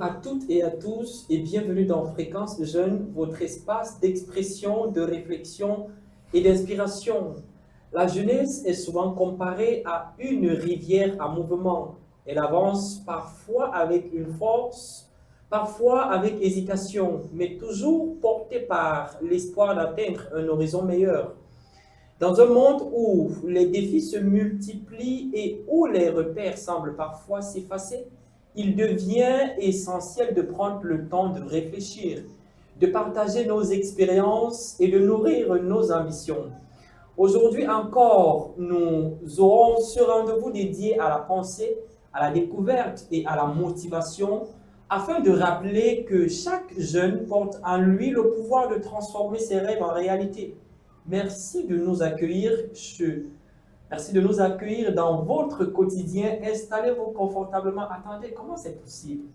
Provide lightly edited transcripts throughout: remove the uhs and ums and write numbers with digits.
À toutes et à tous et bienvenue dans Fréquence Jeune, votre espace d'expression, de réflexion et d'inspiration. La jeunesse est souvent comparée à une rivière en mouvement. Elle avance parfois avec une force, parfois avec hésitation, mais toujours portée par l'espoir d'atteindre un horizon meilleur. Dans un monde où les défis se multiplient et où les repères semblent parfois s'effacer, il devient essentiel de prendre le temps de réfléchir, de partager nos expériences et de nourrir nos ambitions. Aujourd'hui encore, nous aurons ce rendez-vous dédié à la pensée, à la découverte et à la motivation afin de rappeler que chaque jeune porte en lui le pouvoir de transformer ses rêves en réalité. Merci de nous accueillir dans votre quotidien. Installez-vous confortablement. Attendez, comment c'est possible?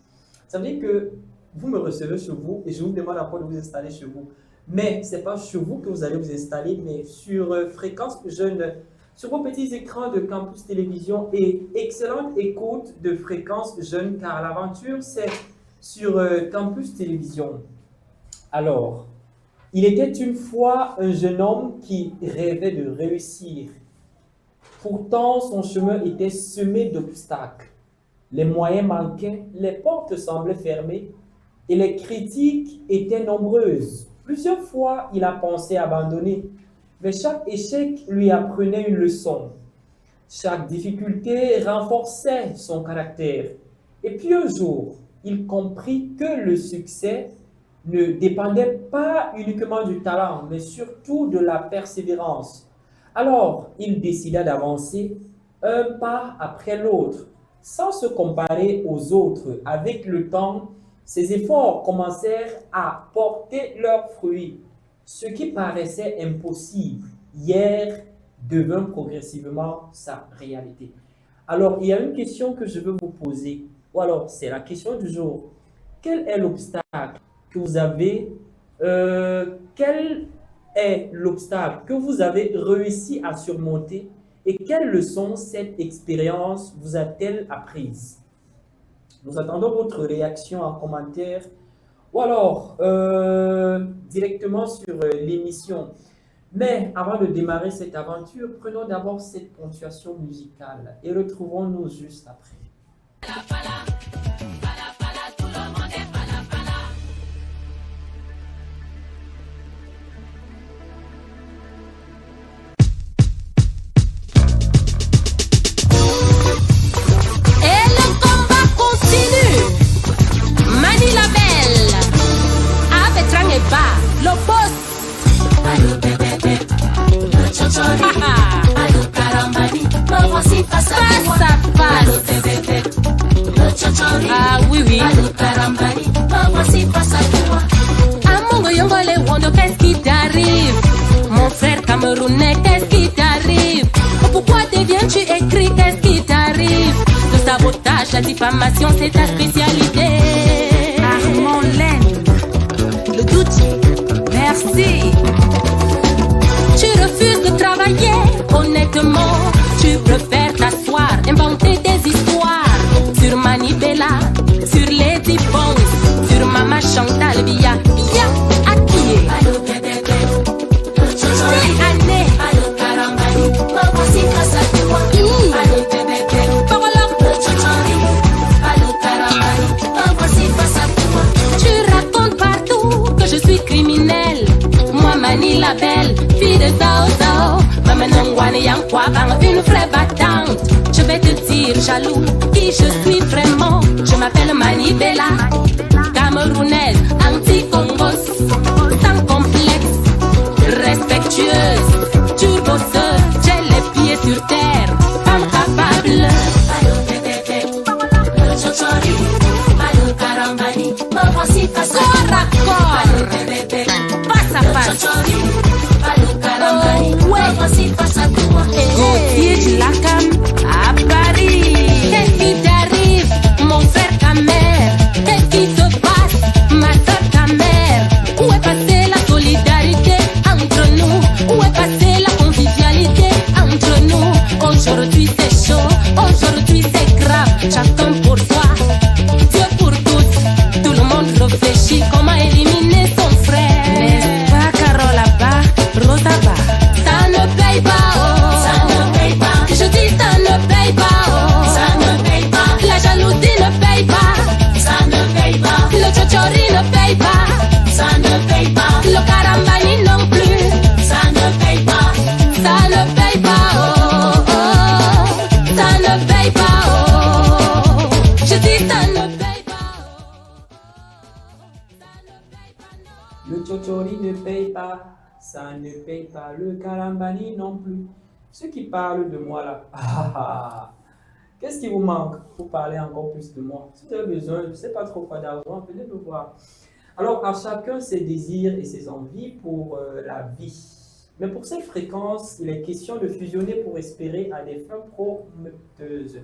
Ça veut dire que vous me recevez chez vous et je vous demande encore de vous installer chez vous. Mais ce n'est pas chez vous que vous allez vous installer, mais sur Fréquence Jeune, sur vos petits écrans de Campus Télévision et excellente écoute de Fréquence Jeune, car l'aventure, c'est sur Campus Télévision. Alors, il était une fois un jeune homme qui rêvait de réussir. Pourtant, son chemin était semé d'obstacles. Les moyens manquaient, les portes semblaient fermées et les critiques étaient nombreuses. Plusieurs fois, il a pensé abandonner, mais chaque échec lui apprenait une leçon. Chaque difficulté renforçait son caractère. Et puis un jour, il comprit que le succès ne dépendait pas uniquement du talent, mais surtout de la persévérance. Alors, il décida d'avancer un pas après l'autre, sans se comparer aux autres. Avec le temps, ses efforts commencèrent à porter leurs fruits. Ce qui paraissait impossible hier devint progressivement sa réalité. Alors, il y a une question que je veux vous poser, ou alors c'est la question du jour. Quel est l'obstacle que vous avez quel est l'obstacle que vous avez réussi à surmonter et quelles leçons cette expérience vous a-t-elle apprises? Nous attendons votre réaction en commentaire ou alors directement sur l'émission. Mais avant de démarrer cette aventure, prenons d'abord cette ponctuation musicale et retrouvons-nous juste après. Lo boss. Ah oui oui. Amongo Yongole Wondo, qu'est-ce qui t'arrive? Mon frère camerounais, qu'est-ce qui t'arrive? Pourquoi deviens-tu écrit? Qu'est-ce qui t'arrive? Le sabotage, la diffamation, c'est ta spécialité. Armand Laine, le doute. Merci. Tu refuses de travailler honnêtement. Tu préfères t'asseoir, inventer des histoires sur Manibella, sur Lady Bones, sur Mama Chantal Via. Via à qui est? Tu racontes partout que je suis criminel. Moi Mani la belle, fille de Zao Zao, Mamanongwane Yankwabang, une vraie battante. Je vais te dire jaloux qui je suis vraiment. Je m'appelle Manibella, camerounaise, anti-congos, sans complexe, respectueuse, turbosseuse, j'ai les pieds sur terre, femme capable. Corps à corps, face à face. Oh ouais, Gauthier de la Cam à Paris. Qu'est-ce qui t'arrive, mon frère, ta mère? Qu'est-ce qui se passe, ma soeur, ta mère? Où est passée la solidarité entre nous? Où est passée la convivialité entre nous? Aujourd'hui c'est chaud, aujourd'hui c'est grave. Chacun pour soi, Dieu pour tous. paye pas, ça ne paye pas. Le carambani non plus, ça ne paye pas, ça ne paye pas, oh, oh, ça ne paye pas, oh, je dis ça ne paye pas, Le Tchotchori ne paye pas, ça ne paye pas. Le Kalambani non plus. Ceux qui parlent de moi là, qu'est-ce qui vous manque pour parler encore plus de moi? Si vous avez besoin, je ne sais pas trop quoi d'argent, venez me voir. Alors, à chacun ses désirs et ses envies pour la vie. Mais pour cette fréquence, il est question de fusionner pour espérer à des fins prometteuses.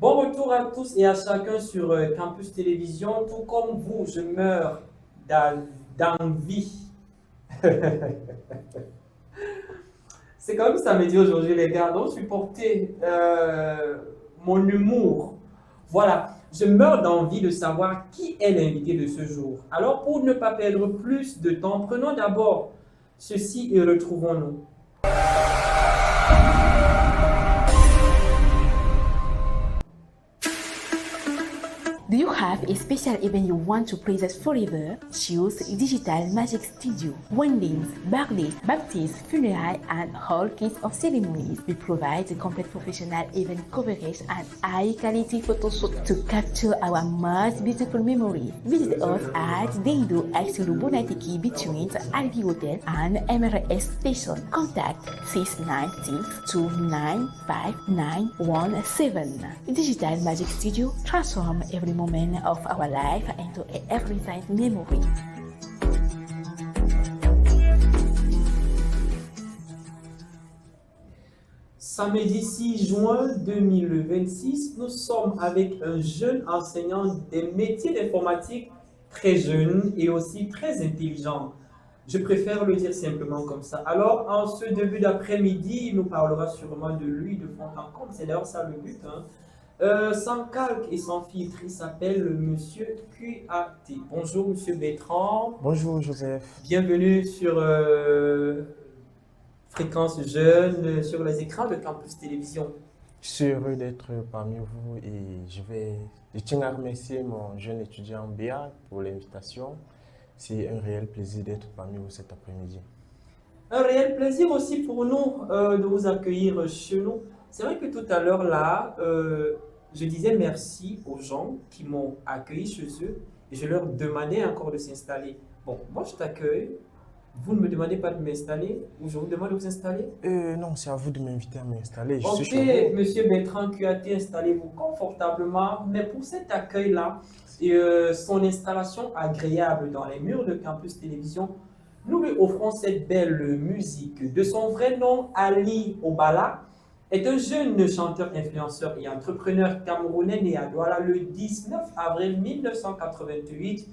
Bon retour à tous et à chacun sur Campus Télévision. Tout comme vous, je meurs d'envie. C'est comme ça me dit aujourd'hui les gars, donc supportez mon humour. Voilà, je meurs d'envie de savoir qui est l'invité de ce jour. Alors pour ne pas perdre plus de temps, prenons d'abord ceci et retrouvons-nous. Do you have a special event you want to present forever? Choose Digital Magic Studio. Weddings, birthdays, baptisms, funerals, and all kinds of ceremonies. We provide a complete professional event coverage and high-quality photo shoot to capture our most beautiful memories. Visit us at Deido X Lubonatiki between Albi Hotel and MRS Station. Contact 696-295-917. Digital Magic Studio transform every moment of our life into a everyday memory. Samedi 6 juin 2026, nous sommes avec un jeune enseignant des métiers d'informatique, très jeune et aussi très intelligent. Je préfère le dire simplement comme ça. Alors, en ce début d'après-midi, il nous parlera sûrement de lui de fond en comble. C'est d'ailleurs ça le but. Sans calque et sans filtre, il s'appelle Monsieur QAT. Bonjour Monsieur Bertrand. Bonjour Joseph. Bienvenue sur Fréquence Jeune, sur les écrans de Campus Télévision. Je suis heureux d'être parmi vous et je tiens à remercier mon jeune étudiant Béa pour l'invitation. C'est un réel plaisir d'être parmi vous cet après-midi. Un réel plaisir aussi pour nous de vous accueillir chez nous. C'est vrai que tout à l'heure là, je disais merci aux gens qui m'ont accueilli chez eux et je leur demandais encore de s'installer. Bon, moi je t'accueille, vous ne me demandez pas de m'installer ou je vous demande de vous installer? Non, c'est à vous de m'inviter à m'installer. Je Ok, suis chez vous. Monsieur Bertrand QAT, installez-vous confortablement. Mais pour cet accueil-là et son installation agréable dans les murs de Campus Télévision, nous lui offrons cette belle musique. De son vrai nom, Ali Obala, est un jeune chanteur, influenceur et entrepreneur camerounais né à Douala le 19 avril 1988.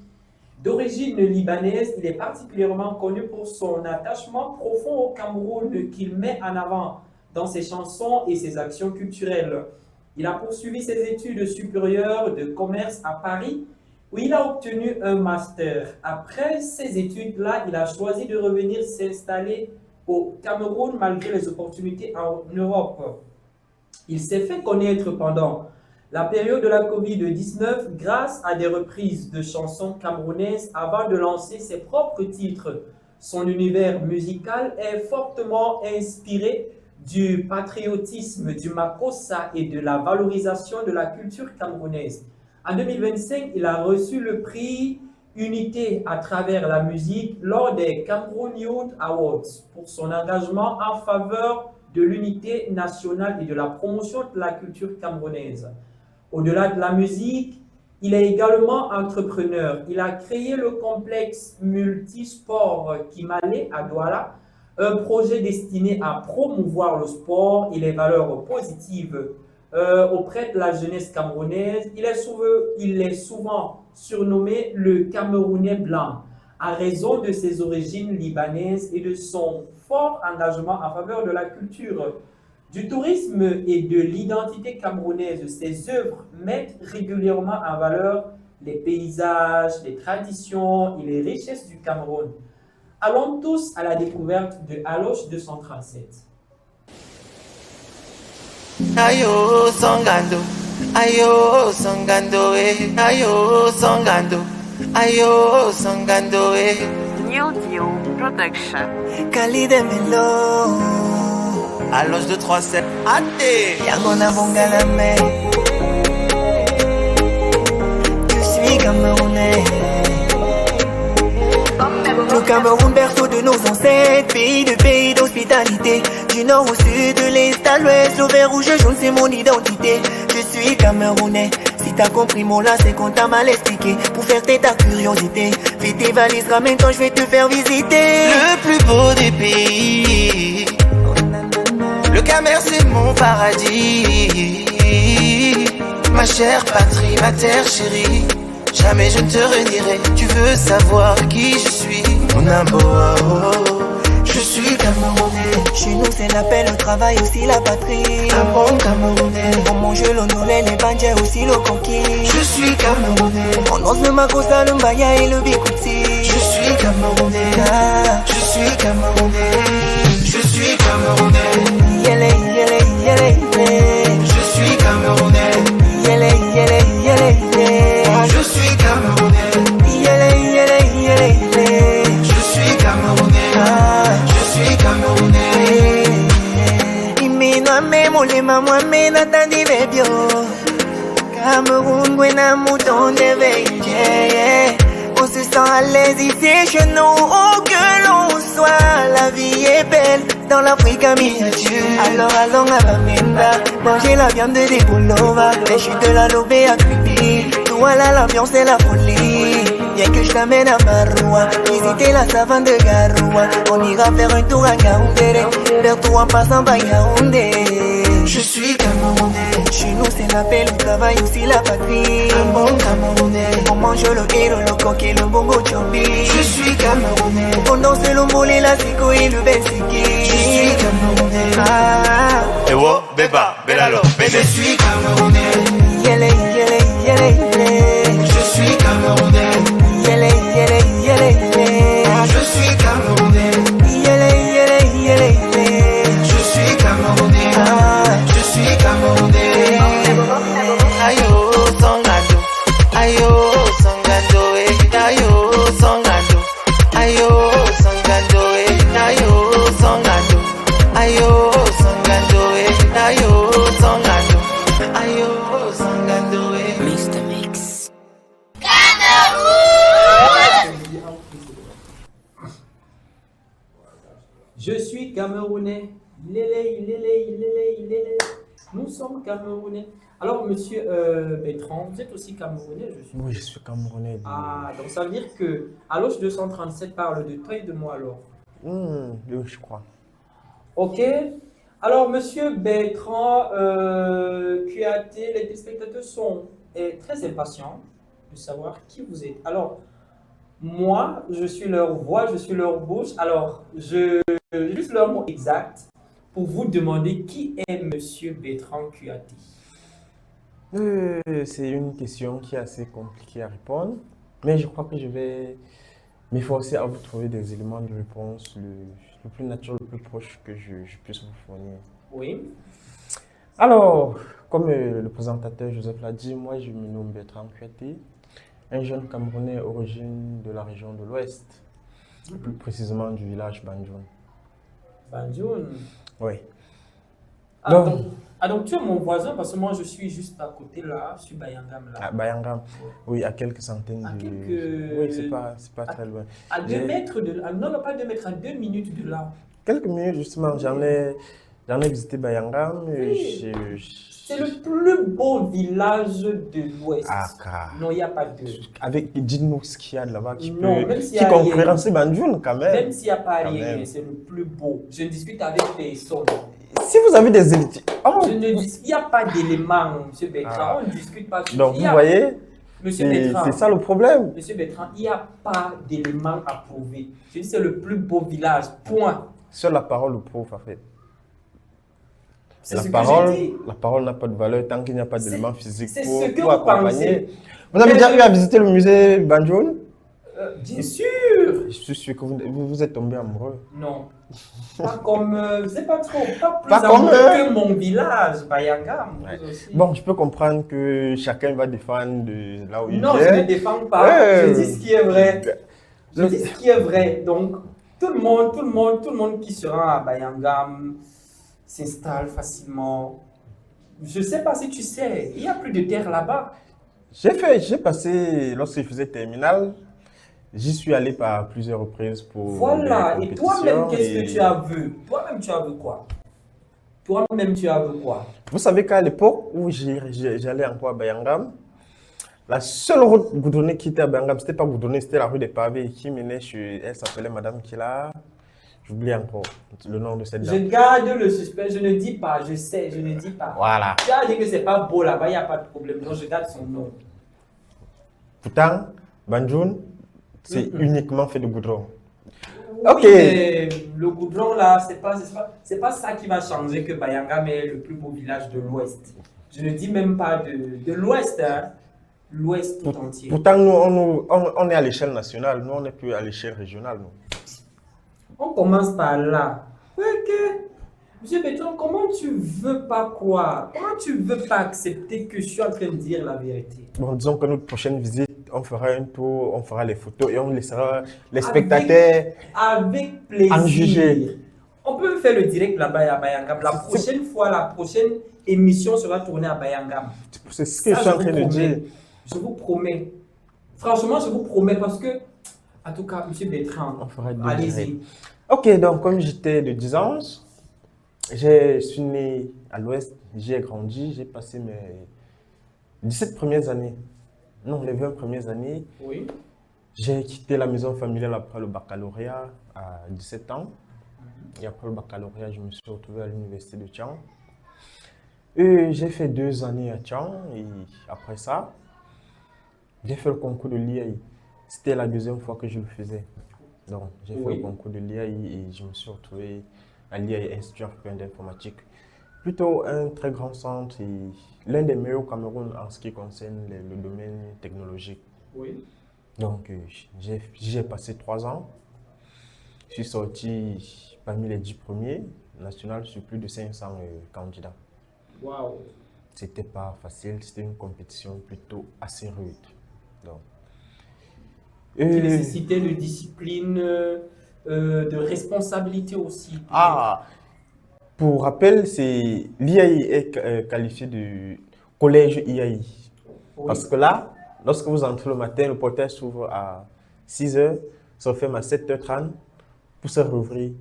D'origine libanaise, il est particulièrement connu pour son attachement profond au Cameroun qu'il met en avant dans ses chansons et ses actions culturelles. Il a poursuivi ses études supérieures de commerce à Paris, où il a obtenu un master. Après ces études-là, il a choisi de revenir s'installer au Cameroun malgré les opportunités en Europe. Il s'est fait connaître pendant la période de la Covid-19 grâce à des reprises de chansons camerounaises avant de lancer ses propres titres. Son univers musical est fortement inspiré du patriotisme, du makossa et de la valorisation de la culture camerounaise. En 2025, il a reçu le prix Unité à travers la musique lors des Cameroun Youth Awards pour son engagement en faveur de l'unité nationale et de la promotion de la culture camerounaise. Au-delà de la musique, il est également entrepreneur. Il a créé le complexe multisport Kimale à Douala, un projet destiné à promouvoir le sport et les valeurs positives auprès de la jeunesse camerounaise. Il est souvent surnommé le Camerounais blanc, à raison de ses origines libanaises et de son fort engagement en faveur de la culture, du tourisme et de l'identité camerounaise. Ses œuvres mettent régulièrement en valeur les paysages, les traditions et les richesses du Cameroun. Allons tous à la découverte de Aloche 237. Ayo songando, ayo songando, ayo songando, Ayo Sangandoe New Deal Production. Khalid Melo à l'âge de 3-7 Ate Yangona Bongalame. Je suis Camerounais. Le Cameroun, berceau de nos ancêtres, pays d'hospitalité. Du nord au sud, de l'est à l'ouest, le vert rouge jaune, c'est mon identité. Je suis Camerounais. Si t'as compris mon là, c'est qu'on t'a mal expliqué. Pour faire ta curiosité, fais tes valises, ramène-toi, je vais te faire visiter le plus beau des pays. Le Camer, c'est mon paradis. Ma chère patrie, ma terre chérie. Jamais je ne te renierai. Tu veux savoir qui je suis? Mon amour, je suis Camerounais. Chez nous c'est l'appel au travail, aussi la patrie. Un bon Camerounais. On mange l'honoré, les bandiers, aussi le conquis. Je suis Camerounais. On ose le makosa, le mbaya et le bikouti. Je suis Camerounais. Je suis Camerounais. Je suis Camerounais. Yele, yele, yele, yele. Je suis Camerounais. Yele, yele, yele, yele. Je suis Camerounais. Yele, yele, yele, yele. Je suis Camerounais. Je suis Camerounais. Imino memo le mamouame natandi bebio. Cameroun gwena mouton de veille. On se sent à l'aise ici chez nous, où que l'on soit. La vie est belle dans l'Afrique miniature. Alors allons à Bamenda, manger la viande de Déboulova. Les chutes de la Lobé à Cupi. Voilà l'ambiance et la folie. Viens que je t'amène à Maroua, visiter la savane de Garoua. On ira faire un tour à Yaoundé, vers tout en passant par Yaoundé. Je suis Camerounais. Chez nous c'est l'appel au travail, aussi la patrie. Un bon Camerounais. On mange le héros, le coq et le bongo chombi. Je suis Camerounais. On danse le mollet, la zico et le bensiki. Je suis Camerounais. Ewo, beba, belalo, Je suis Camerounais. Yele, yele, yele, yele. Je suis Camerounais. Yele, yele, yele, yele. Je suis Camerounais. Yele, yele, yele, yele. Je suis Camerounais. Je suis Camerounais. ayo songando, ayo songando, ayo songando, ayo songando, ayo songando, ayo songando, ayo songando, ayo songando. Mr. Mix. Je suis Camerounais. Lélé, lélé, lélé, lélé. Nous sommes Camerounais. Alors, monsieur Bertrand, vous êtes aussi Camerounais, je suis. Oui, je suis Camerounais. Ah, donc ça veut dire que Aloche 237 parle de toi et de moi alors. Oui, je crois. Ok. Alors, monsieur Bertrand QAT, les téléspectateurs sont très impatients de savoir qui vous êtes. Alors, moi, je suis leur voix, je suis leur bouche. Alors, je juste leur mot exact pour vous demander qui est monsieur Bertrand QAT. C'est une question qui est assez compliquée à répondre, mais je crois que je vais m'efforcer à vous trouver des éléments de réponse le plus naturel, le plus proche que je puisse vous fournir. Oui. Alors, comme le présentateur Joseph l'a dit, moi je me nomme Bertrand Kuaté, un jeune Camerounais origine de la région de l'Ouest, plus précisément du village Banjoun. Banjoun. Oui. Donc tu es mon voisin parce que moi je suis juste à côté là, je suis Bayangam là. À Bayangam, oui, à quelques centaines de... Oui, c'est pas très loin. À 2 mètres de là, non, pas 2 mètres, à 2 minutes de là. Quelques minutes justement, j'en ai visité Bayangam. Oui. C'est le plus beau village de l'Ouest. Ah, car... Non, il n'y a pas de... Dites-nous ce qu'il y a là-bas qui concurrence Banjoun quand même. Même s'il n'y a pas rien, c'est le plus beau. Je ne discute avec personne. Si vous avez des élites... Oh. Il n'y a pas d'éléments, M. Bertrand. On ne discute pas sur... Donc vous voyez, c'est ça le problème. M. Bertrand, il n'y a pas d'éléments à prouver. Je dis c'est le plus beau village, point. Seule la parole le prouve en fait. C'est ce que j'ai dit. La parole n'a pas de valeur tant qu'il n'y a pas d'éléments physiques pour accompagner. Pensez. Vous avez déjà eu à visiter le musée Banjoun? Bien sûr. Je suis sûr que vous êtes tombé amoureux. Non. Pas comme, c'est pas trop, pas plus Pas comme amoureux eux. que mon village, Bayangam. Ouais. Vous aussi. Bon, je peux comprendre que chacun va défendre de là où il Non, je vient. ne défends pas. Je dis ce qui est vrai. Je Le- dis ce qui est vrai. Donc, tout le monde qui se rend à Bayangam s'installe facilement. Je ne sais pas si tu sais, il n'y a plus de terre là-bas. J'ai passé, lorsque je faisais terminale, j'y suis allé par plusieurs reprises pour Voilà. des Et toi-même, compétitions. qu'est-ce que tu as vu? Toi-même, tu as vu quoi? Toi-même, tu as vu quoi? Vous savez qu'à l'époque où j'allais encore à Bayangam, la seule route goudronnée qui était à Bayangam, c'était pas goudronnée, c'était la rue des Pavés qui menait chez, elle s'appelait Madame Kila. J'oublie encore le nom de cette Je dame. garde le suspense, je ne dis pas, je sais, je ne dis pas. Voilà. Tu as dit que c'est pas beau là-bas, il n'y a pas de problème. Donc, je garde son nom. Pourtant, Banjul, c'est Mhm. uniquement fait de goudron. Oui, Ok. mais le goudron là, c'est pas ça qui va changer que Bayangam est le plus beau village de l'Ouest. Je ne dis même pas de l'Ouest, hein. L'Ouest tout entier. Pourtant, on est à l'échelle nationale, nous, on n'est plus à l'échelle régionale. Nous. On commence par là. Ok. Monsieur Béton, comment tu veux pas quoi? Comment tu veux pas accepter que je suis en train de dire la vérité? Bon, disons que notre prochaine visite, on fera un tour, on fera les photos et on laissera les spectateurs Avec plaisir. en juger. On peut faire le direct là-bas à Bayangam. La prochaine fois, la prochaine émission sera tournée à Bayangam. C'est ce que je Ça, suis en vous train de promets. dire. Je vous promets. Franchement, je vous promets parce que, en tout cas, monsieur Bertrand, On fera deux allez-y. directs. Ok, donc comme j'étais de 10 ans, je suis né à l'Ouest, j'y ai grandi, j'ai passé mes 17 premières années, non, les 20 premières années. Oui. J'ai quitté la maison familiale après le baccalauréat à 17 ans. Et après le baccalauréat, je me suis retrouvé à l'université de Tian. Et j'ai fait 2 années à Tian et après ça, j'ai fait le concours de l'IAI. C'était la deuxième fois que je le faisais. Donc, j'ai fait Oui. le concours de l'IAI et je me suis retrouvé à l'IAI Institut africain d'informatique. Plutôt un très grand centre et l'un des meilleurs au Cameroun en ce qui concerne le domaine technologique. Oui. Donc, j'y ai passé 3 ans. Je suis sorti parmi les 10 premiers nationaux sur plus de 500 candidats. Waouh. C'était pas facile, c'était une compétition plutôt assez rude. Donc, Qui nécessitait de discipline, de responsabilité aussi. Pour rappel, l'IAI est qualifié de collège IAI. Oui. Parce que là, lorsque vous entrez le matin, le portail s'ouvre à 6 h, se ferme à 7 h 30 pour se rouvrir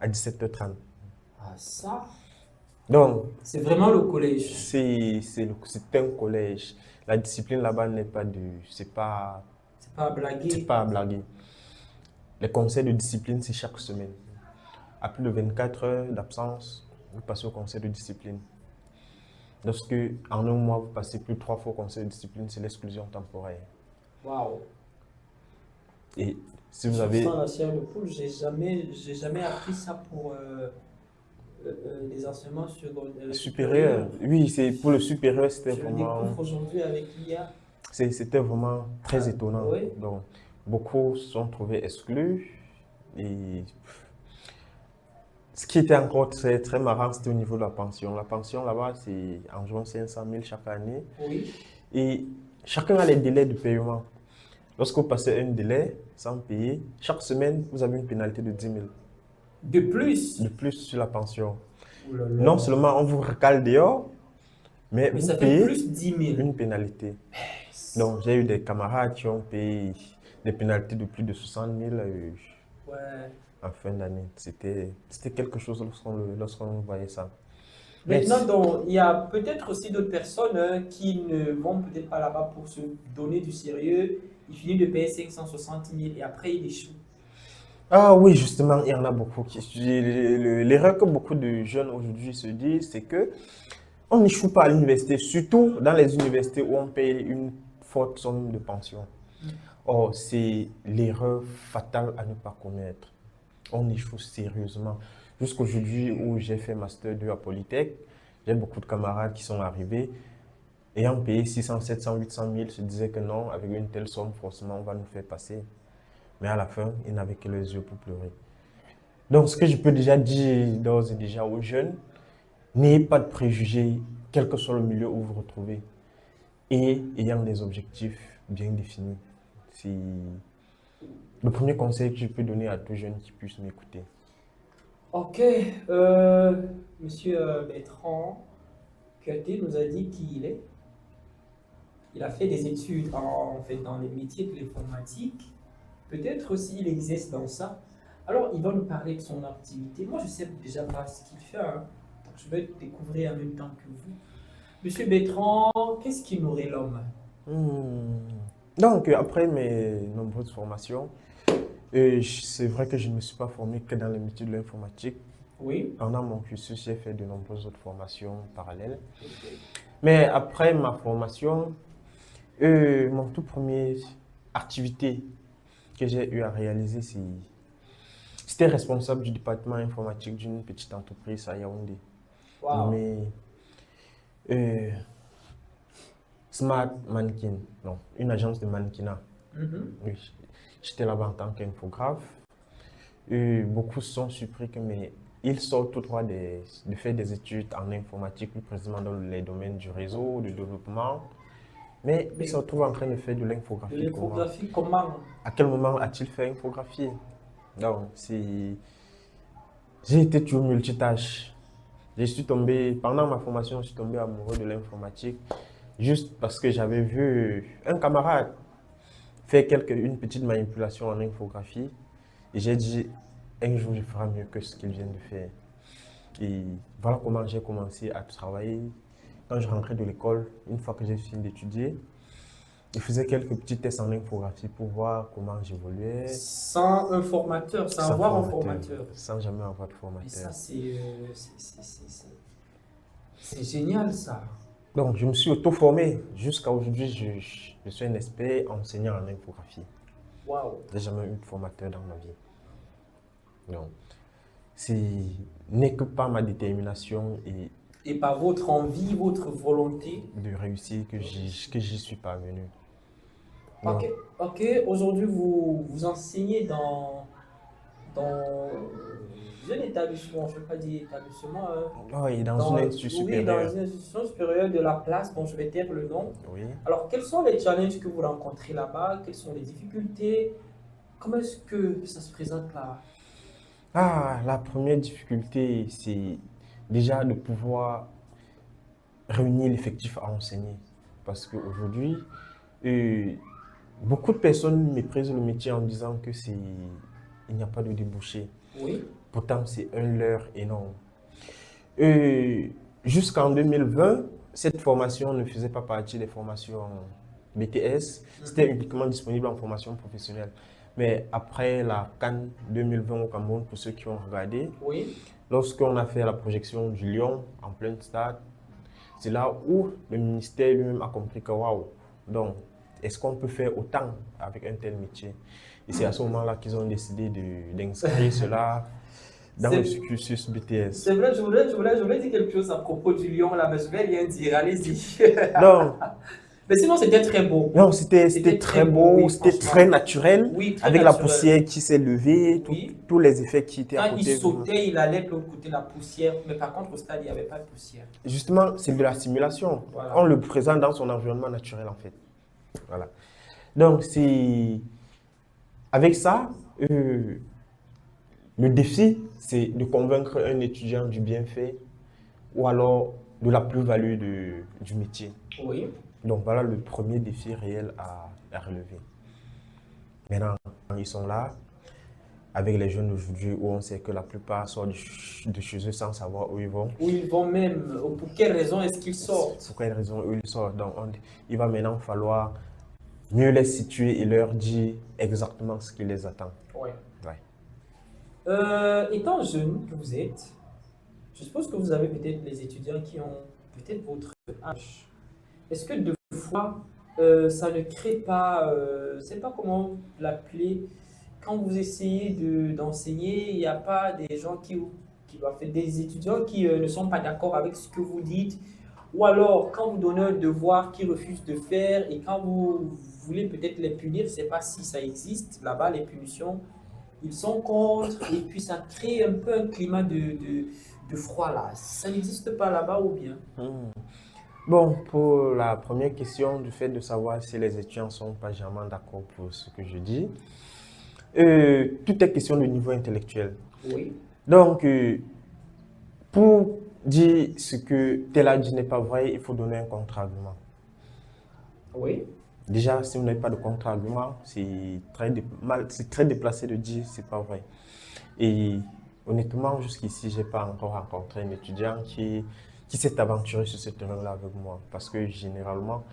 à 17 h 30. Ah, ça, Donc, c'est vraiment le collège. c'est un collège. La discipline là-bas n'est pas c'est pas C'est pas à blaguer. à blaguer. Les conseils de discipline, c'est chaque semaine. À plus de 24 heures d'absence, vous passez au conseil de discipline. Lorsque, en un mois, vous passez plus de 3 fois au conseil de discipline, c'est l'exclusion temporaire. Waouh. Et si vous avez... Sans la chair de poule, j'ai jamais appris ça pour les enseignements supérieurs, oui, c'est pour le supérieur, c'était Je le vraiment... découvre aujourd'hui avec l'IA. C'était vraiment très étonnant. oui. Donc, beaucoup se sont trouvés exclus. Et ce qui était encore très, très marrant, c'était au niveau de la pension. La pension là-bas, c'est environ 500 000 chaque année. Oui. Et chacun a les délais de paiement. Lorsque vous passez un délai sans payer, chaque semaine, vous avez une pénalité de 10 000 De plus. de plus sur la pension. Oh là là. Non seulement on vous recale dehors, mais Mais vous ça fait payez plus 10 000. une pénalité. Donc, j'ai eu des camarades qui ont payé des pénalités de plus de 60 000 Ouais. en fin d'année. C'était quelque chose lorsqu'on voyait ça. Mais Maintenant, donc, il y a peut-être aussi d'autres personnes qui ne vont peut-être pas là-bas pour se donner du sérieux. Ils finissent de payer 560 000 et après ils échouent. Ah oui, justement, il y en a beaucoup qui... L'erreur que beaucoup de jeunes aujourd'hui se disent, c'est que on n'échoue pas à l'université, surtout dans les universités où on paye une forte somme de pension. Or, c'est l'erreur fatale à ne pas commettre. On échoue sérieusement. Jusqu'aujourd'hui où j'ai fait Master 2 à Polytech, j'ai beaucoup de camarades qui sont arrivés, ayant payé 600, 700, 800 000, se disaient que non, avec une telle somme, forcément, on va nous faire passer. Mais à la fin, ils n'avaient que les yeux pour pleurer. Donc, ce que je peux déjà dire d'ores et déjà aux jeunes, n'ayez pas de préjugés, quel que soit le milieu où vous vous retrouvez, et ayant des objectifs bien définis. C'est le premier conseil que je peux donner à tout jeune qui puisse m'écouter. Ok, Monsieur Bertrand Kuyaté nous a dit qui il est. Il a fait des études en fait, dans les métiers de l'informatique. Peut-être aussi il existe dans ça. Alors, il va nous parler de son activité. Moi, je sais déjà pas ce qu'il fait. Hein. Donc, je vais découvrir en même temps que vous. Monsieur Bertrand, qu'est-ce qui nourrit l'homme? Donc, après mes nombreuses formations, c'est vrai que je ne me suis pas formé que dans les métiers de l'informatique. Oui. Pendant mon cursus, j'ai fait de nombreuses autres formations parallèles. Mais après ma formation, mon tout premier activité que j'ai eu à réaliser, c'était responsable du département informatique d'une petite entreprise à Yaoundé, Wow. nommée Smart Mannequin, non, une agence de mannequinat. Oui, j'étais là-bas en tant qu'infographe. Beaucoup se sont surpris que il sort tout droit de faire des études en informatique, plus précisément dans les domaines du réseau, du développement. Mais il se retrouve en train de faire de l'infographie. De l'infographie, comment? À quel moment a-t-il fait infographie? Donc, j'ai été toujours multitâche. Pendant ma formation, je suis tombé amoureux de l'informatique juste parce que j'avais vu un camarade faire une petite manipulation en infographie et j'ai dit, un jour, je ferai mieux que ce qu'il vient de faire. Et voilà comment j'ai commencé à travailler. Quand je rentrais de l'école, une fois que j'ai fini d'étudier, je faisais quelques petits tests en infographie pour voir comment j'évoluais. Sans un formateur, sans avoir un formateur. Sans jamais avoir de Et formateur. ça, c'est génial, ça. Donc, je me suis auto-formé. Jusqu'à aujourd'hui, je suis un expert enseignant en infographie. Waouh. Je n'ai jamais eu de formateur dans ma vie. Donc, ce n'est que par ma détermination Et par votre envie, votre volonté. de réussir que j'y suis parvenu. Ok, ok. Aujourd'hui, vous enseignez dans un établissement, je ne vais pas dire établissement. Oui, dans une institution Oui, supérieure. dans une institution supérieure de la place, dont je vais taire le nom. Oui. Alors, quels sont les challenges que vous rencontrez là-bas? Quelles sont les difficultés? Comment est-ce que ça se présente là? La première difficulté, c'est déjà de pouvoir réunir l'effectif à enseigner. Parce qu'aujourd'hui, beaucoup de personnes méprisent le métier en disant que il n'y a pas de débouché. Oui. Pourtant, c'est un leurre énorme. Jusqu'en 2020, cette formation ne faisait pas partie des formations BTS. C'était uniquement disponible en formation professionnelle. Mais après la CAN 2020 au Cameroun, pour ceux qui ont regardé, Oui. lorsqu'on a fait la projection du Lion en plein stade, c'est là où le ministère lui-même a compris que waouh, donc est-ce qu'on peut faire autant avec un tel métier? Et c'est à ce moment-là qu'ils ont décidé d'inscrire cela dans le cursus BTS. C'est vrai, je voulais dire quelque chose à propos du lion là, mais je vais rien dire, allez-y. Non, Mais sinon, c'était très beau. non, c'était très beau, oui, c'était franchement. très naturel, Oui, très avec naturel. la poussière qui s'est levée, Oui. tous les effets qui étaient à Quand il côté. sautait, il allait de l'autre côté de la poussière. Mais par contre, au stade, il n'y avait pas de poussière. Justement, c'est de la simulation. Voilà. On le présente dans son environnement naturel, en fait. Voilà. Donc, avec ça, le défi, c'est de convaincre un étudiant du bienfait ou alors de la plus-value du métier. Oui. Donc, voilà le premier défi réel à relever. Maintenant, ils sont là, avec les jeunes d'aujourd'hui, où on sait que la plupart sortent de chez eux sans savoir où ils vont. Où ils vont même, pour quelle raison est-ce qu'ils sortent? Pour quelle raison eux ils sortent. Donc, il va maintenant falloir mieux les situer et leur dire exactement ce qui les attend. Ouais. Ouais. Étant jeune que vous êtes, je suppose que vous avez peut-être les étudiants qui ont peut-être votre âge. Est-ce que deux fois, ça ne crée pas, je ne sais pas comment l'appeler, quand vous essayez d'enseigner, il n'y a pas des gens des étudiants qui ne sont pas d'accord avec ce que vous dites, ou alors quand vous donnez un devoir qu'ils refusent de faire et quand vous voulez peut-être les punir, je ne sais pas si ça existe là-bas, les punitions. Ils sont contre et puis ça crée un peu un climat de froid là. Ça n'existe pas là-bas ou bien? Hmm. Bon, pour la première question du fait de savoir si les étudiants ne sont pas jamais d'accord pour ce que je dis, tout est question de niveau intellectuel. Oui, Donc, pour dire ce que tel a dit n'est pas vrai, il faut donner un contre-argument. oui, Déjà, si vous n'avez pas de contre-argument, c'est très déplacé de dire c'est pas vrai. Et honnêtement, jusqu'ici, j'ai pas encore rencontré un étudiant qui s'est aventuré sur ce terrain-là avec moi. Parce que généralement,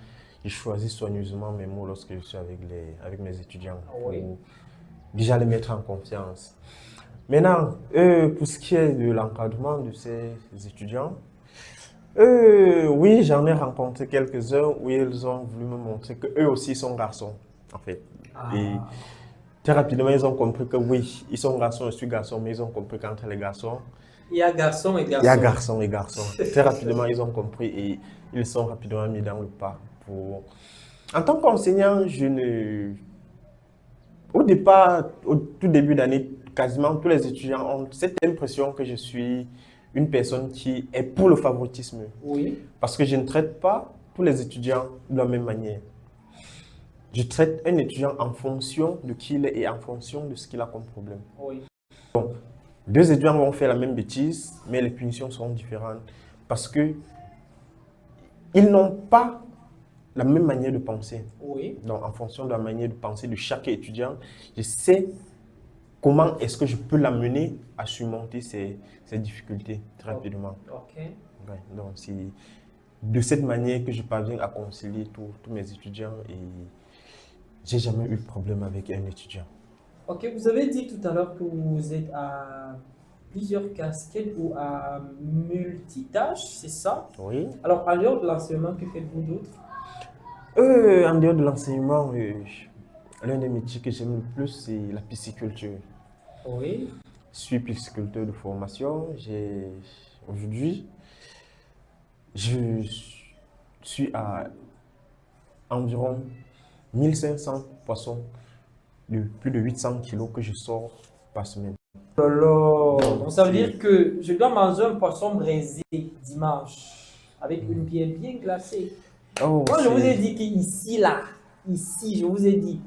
je choisis soigneusement mes mots lorsque je suis avec mes étudiants pour oui. déjà les mettre en confiance. Maintenant, pour ce qui est de l'encadrement de ces étudiants, oui, j'en ai rencontré quelques-uns où ils ont voulu me montrer qu'eux aussi sont garçons, en fait. Et Ah, très rapidement, ils ont compris que oui, ils sont garçons, je suis garçon, mais ils ont compris qu'entre les garçons, il y a garçon et il y a garçon. garçons et garçons. Très rapidement, ils ont compris et ils sont rapidement mis dans le pas. En tant qu'enseignant, au départ, au tout début d'année, quasiment tous les étudiants ont cette impression que je suis une personne qui est pour le favoritisme. Oui, Parce que je ne traite pas tous les étudiants de la même manière. Je traite un étudiant en fonction de qui il est et en fonction de ce qu'il a comme problème. oui, Deux étudiants vont faire la même bêtise, mais les punitions seront différentes. Parce que ils n'ont pas la même manière de penser. oui. Donc, en fonction de la manière de penser de chaque étudiant, je sais comment est-ce que je peux l'amener à surmonter ces difficultés très rapidement. Ok. Ouais, donc, c'est de cette manière que je parviens à concilier tous mes étudiants et j'ai jamais eu de problème avec un étudiant. Ok, vous avez dit tout à l'heure que vous êtes à plusieurs casquettes ou à multitâches, c'est ça? Oui. Alors, en dehors de l'enseignement, que faites-vous d'autre? En dehors de l'enseignement, l'un des métiers que j'aime le plus, c'est la pisciculture. Oui, Je suis pisciculteur de formation. Aujourd'hui, je suis à environ 1500 poissons de plus de 800 kilos que je sors par semaine. alors, donc ça veut C'est- dire que je dois manger un poisson braisé dimanche avec une bière bien glacée. Oh, Moi, je vous ai dit qu'ici, là, ici, je vous ai dit,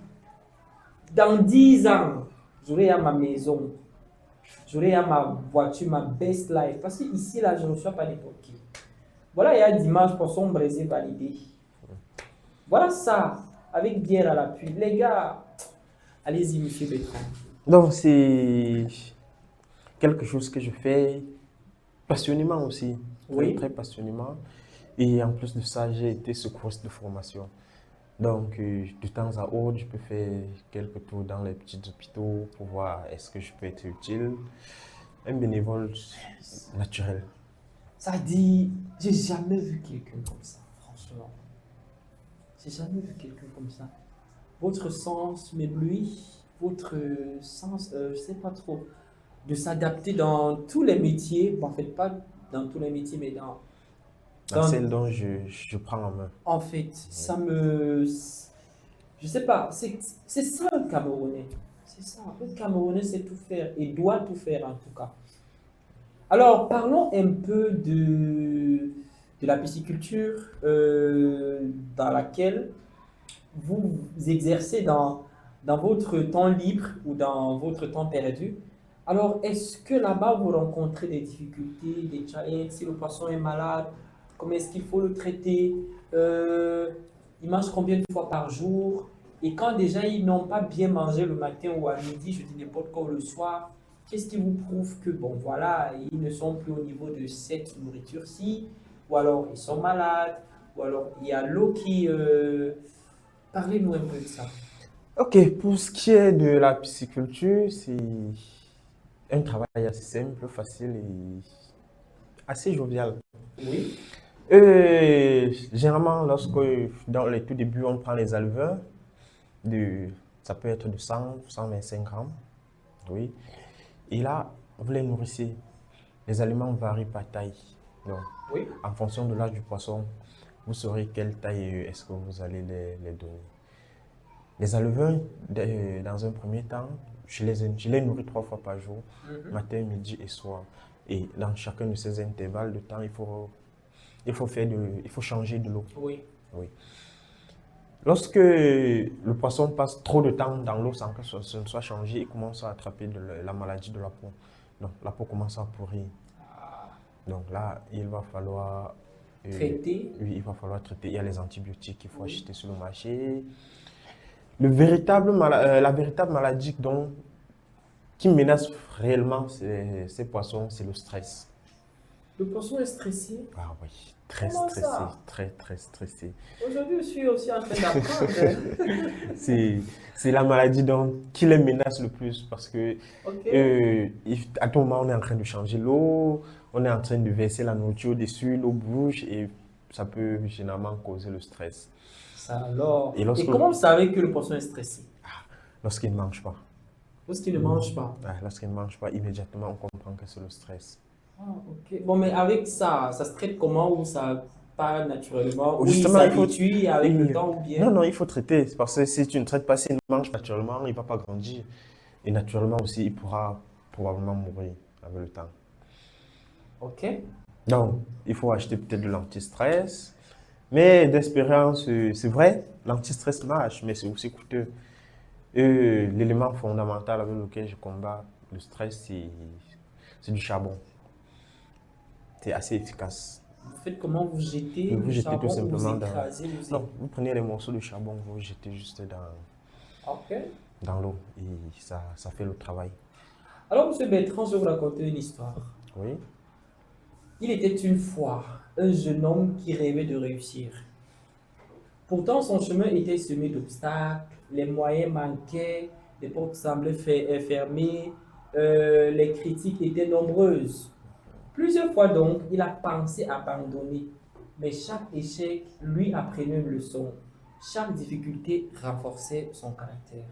dans 10 ans, j'aurai à ma maison, j'aurai à ma voiture, ma best life. Parce que ici, là, je ne reçois pas n'importe qui. Voilà, il y a dimanche poisson braisé validé. Voilà ça, avec bière à l'appui. Les gars, allez-y, monsieur Bertrand. Donc, c'est quelque chose que je fais passionnément aussi, très, Oui. très passionnément. Et en plus de ça, j'ai été secouriste de formation. Donc, de temps à autre, je peux faire quelques tours dans les petits hôpitaux pour voir est-ce que je peux être utile. Un bénévole naturel. Ça dit, j'ai jamais vu quelqu'un comme ça, franchement. J'ai jamais vu quelqu'un comme ça. Votre sens m'éblouit, votre sens, je sais pas trop, de s'adapter dans tous les métiers, en fait pas dans tous les métiers, mais Dans dans celle dont je prends en main. en fait, ça me, je sais pas, c'est ça le Camerounais, c'est ça, le Camerounais sait tout faire et doit tout faire en tout cas. Alors, parlons un peu de la pisciculture dans laquelle vous exercez dans votre temps libre ou dans votre temps perdu. Alors, est-ce que là-bas, vous rencontrez des difficultés, des challenges? Si le poisson est malade, comment est-ce qu'il faut le traiter? Il mange combien de fois par jour? Et quand déjà ils n'ont pas bien mangé le matin ou à midi, je dis n'importe quoi, ou le soir, qu'est-ce qui vous prouve que, bon, voilà, ils ne sont plus au niveau de cette nourriture-ci, ou alors ils sont malades, ou alors il y a l'eau qui... Parlez-nous un peu de ça. Ok, pour ce qui est de la pisciculture, c'est un travail assez simple, facile et assez jovial. Oui, Généralement, lorsque dans les tout débuts, on prend les alevins, ça peut être de 100, 125 grammes. Oui. Et là, vous les nourrissez. Les aliments varient par taille. Donc, oui, en fonction de l'âge du poisson, vous saurez quelle taille est-ce que vous allez les donner. Les éleveurs, dans un premier temps, je les nourris 3 fois par jour, matin, midi et soir. Et dans chacun de ces intervalles de temps, il faut changer de l'eau. Oui. Oui. Lorsque le poisson passe trop de temps dans l'eau sans que ce ne soit changé, il commence à attraper la maladie de la peau. Donc la peau commence à pourrir. Donc là, il va falloir Traiter. Oui, il va falloir traiter. Il y a les antibiotiques qu'il faut acheter sur le marché. La véritable maladie qui menace réellement ces poissons, c'est le stress. Le poisson est stressé. Ah oui, très Comment stressé, ça? très stressé. Aujourd'hui, je suis aussi en train d'apprendre. C'est la maladie qui les menace le plus parce que Ok. à tout moment, on est en train de changer l'eau, on est en train de verser la nourriture dessus, l'eau bouge et ça peut généralement causer le stress. Ça alors. Et Et comment vous savez que le poisson est stressé? Lorsqu'il ne mange pas. Lorsqu'il ne mange pas. Lorsqu'il ne mange pas, immédiatement, on comprend que c'est le stress. Ah, ok. Bon, mais avec ça se traite comment ou ça part naturellement ou Justement, il s'habitue avec le temps ou bien? Non, il faut traiter. Parce que si tu ne traites pas, s'il mange naturellement, il ne va pas grandir. Et naturellement aussi, il pourra probablement mourir avec le temps. Ok. Donc, il faut acheter peut-être de l'anti-stress. Mais d'expérience, c'est vrai, l'anti-stress marche, mais c'est aussi coûteux. L'élément fondamental avec lequel je combats le stress, c'est du charbon. C'est assez efficace. Vous faites comment? Vous jetez Vous le jetez charbon tout ou simplement vous écrasez, vous Non, vous prenez les morceaux de charbon, vous les jetez juste Ok. dans l'eau et ça fait le travail. Alors, monsieur Bertrand, je vais vous raconter une histoire. Oui. Il était une fois un jeune homme qui rêvait de réussir. Pourtant, son chemin était semé d'obstacles, les moyens manquaient, les portes semblaient fermées, les critiques étaient nombreuses. Plusieurs fois donc, il a pensé abandonner, mais chaque échec lui apprenait une leçon. Chaque difficulté renforçait son caractère.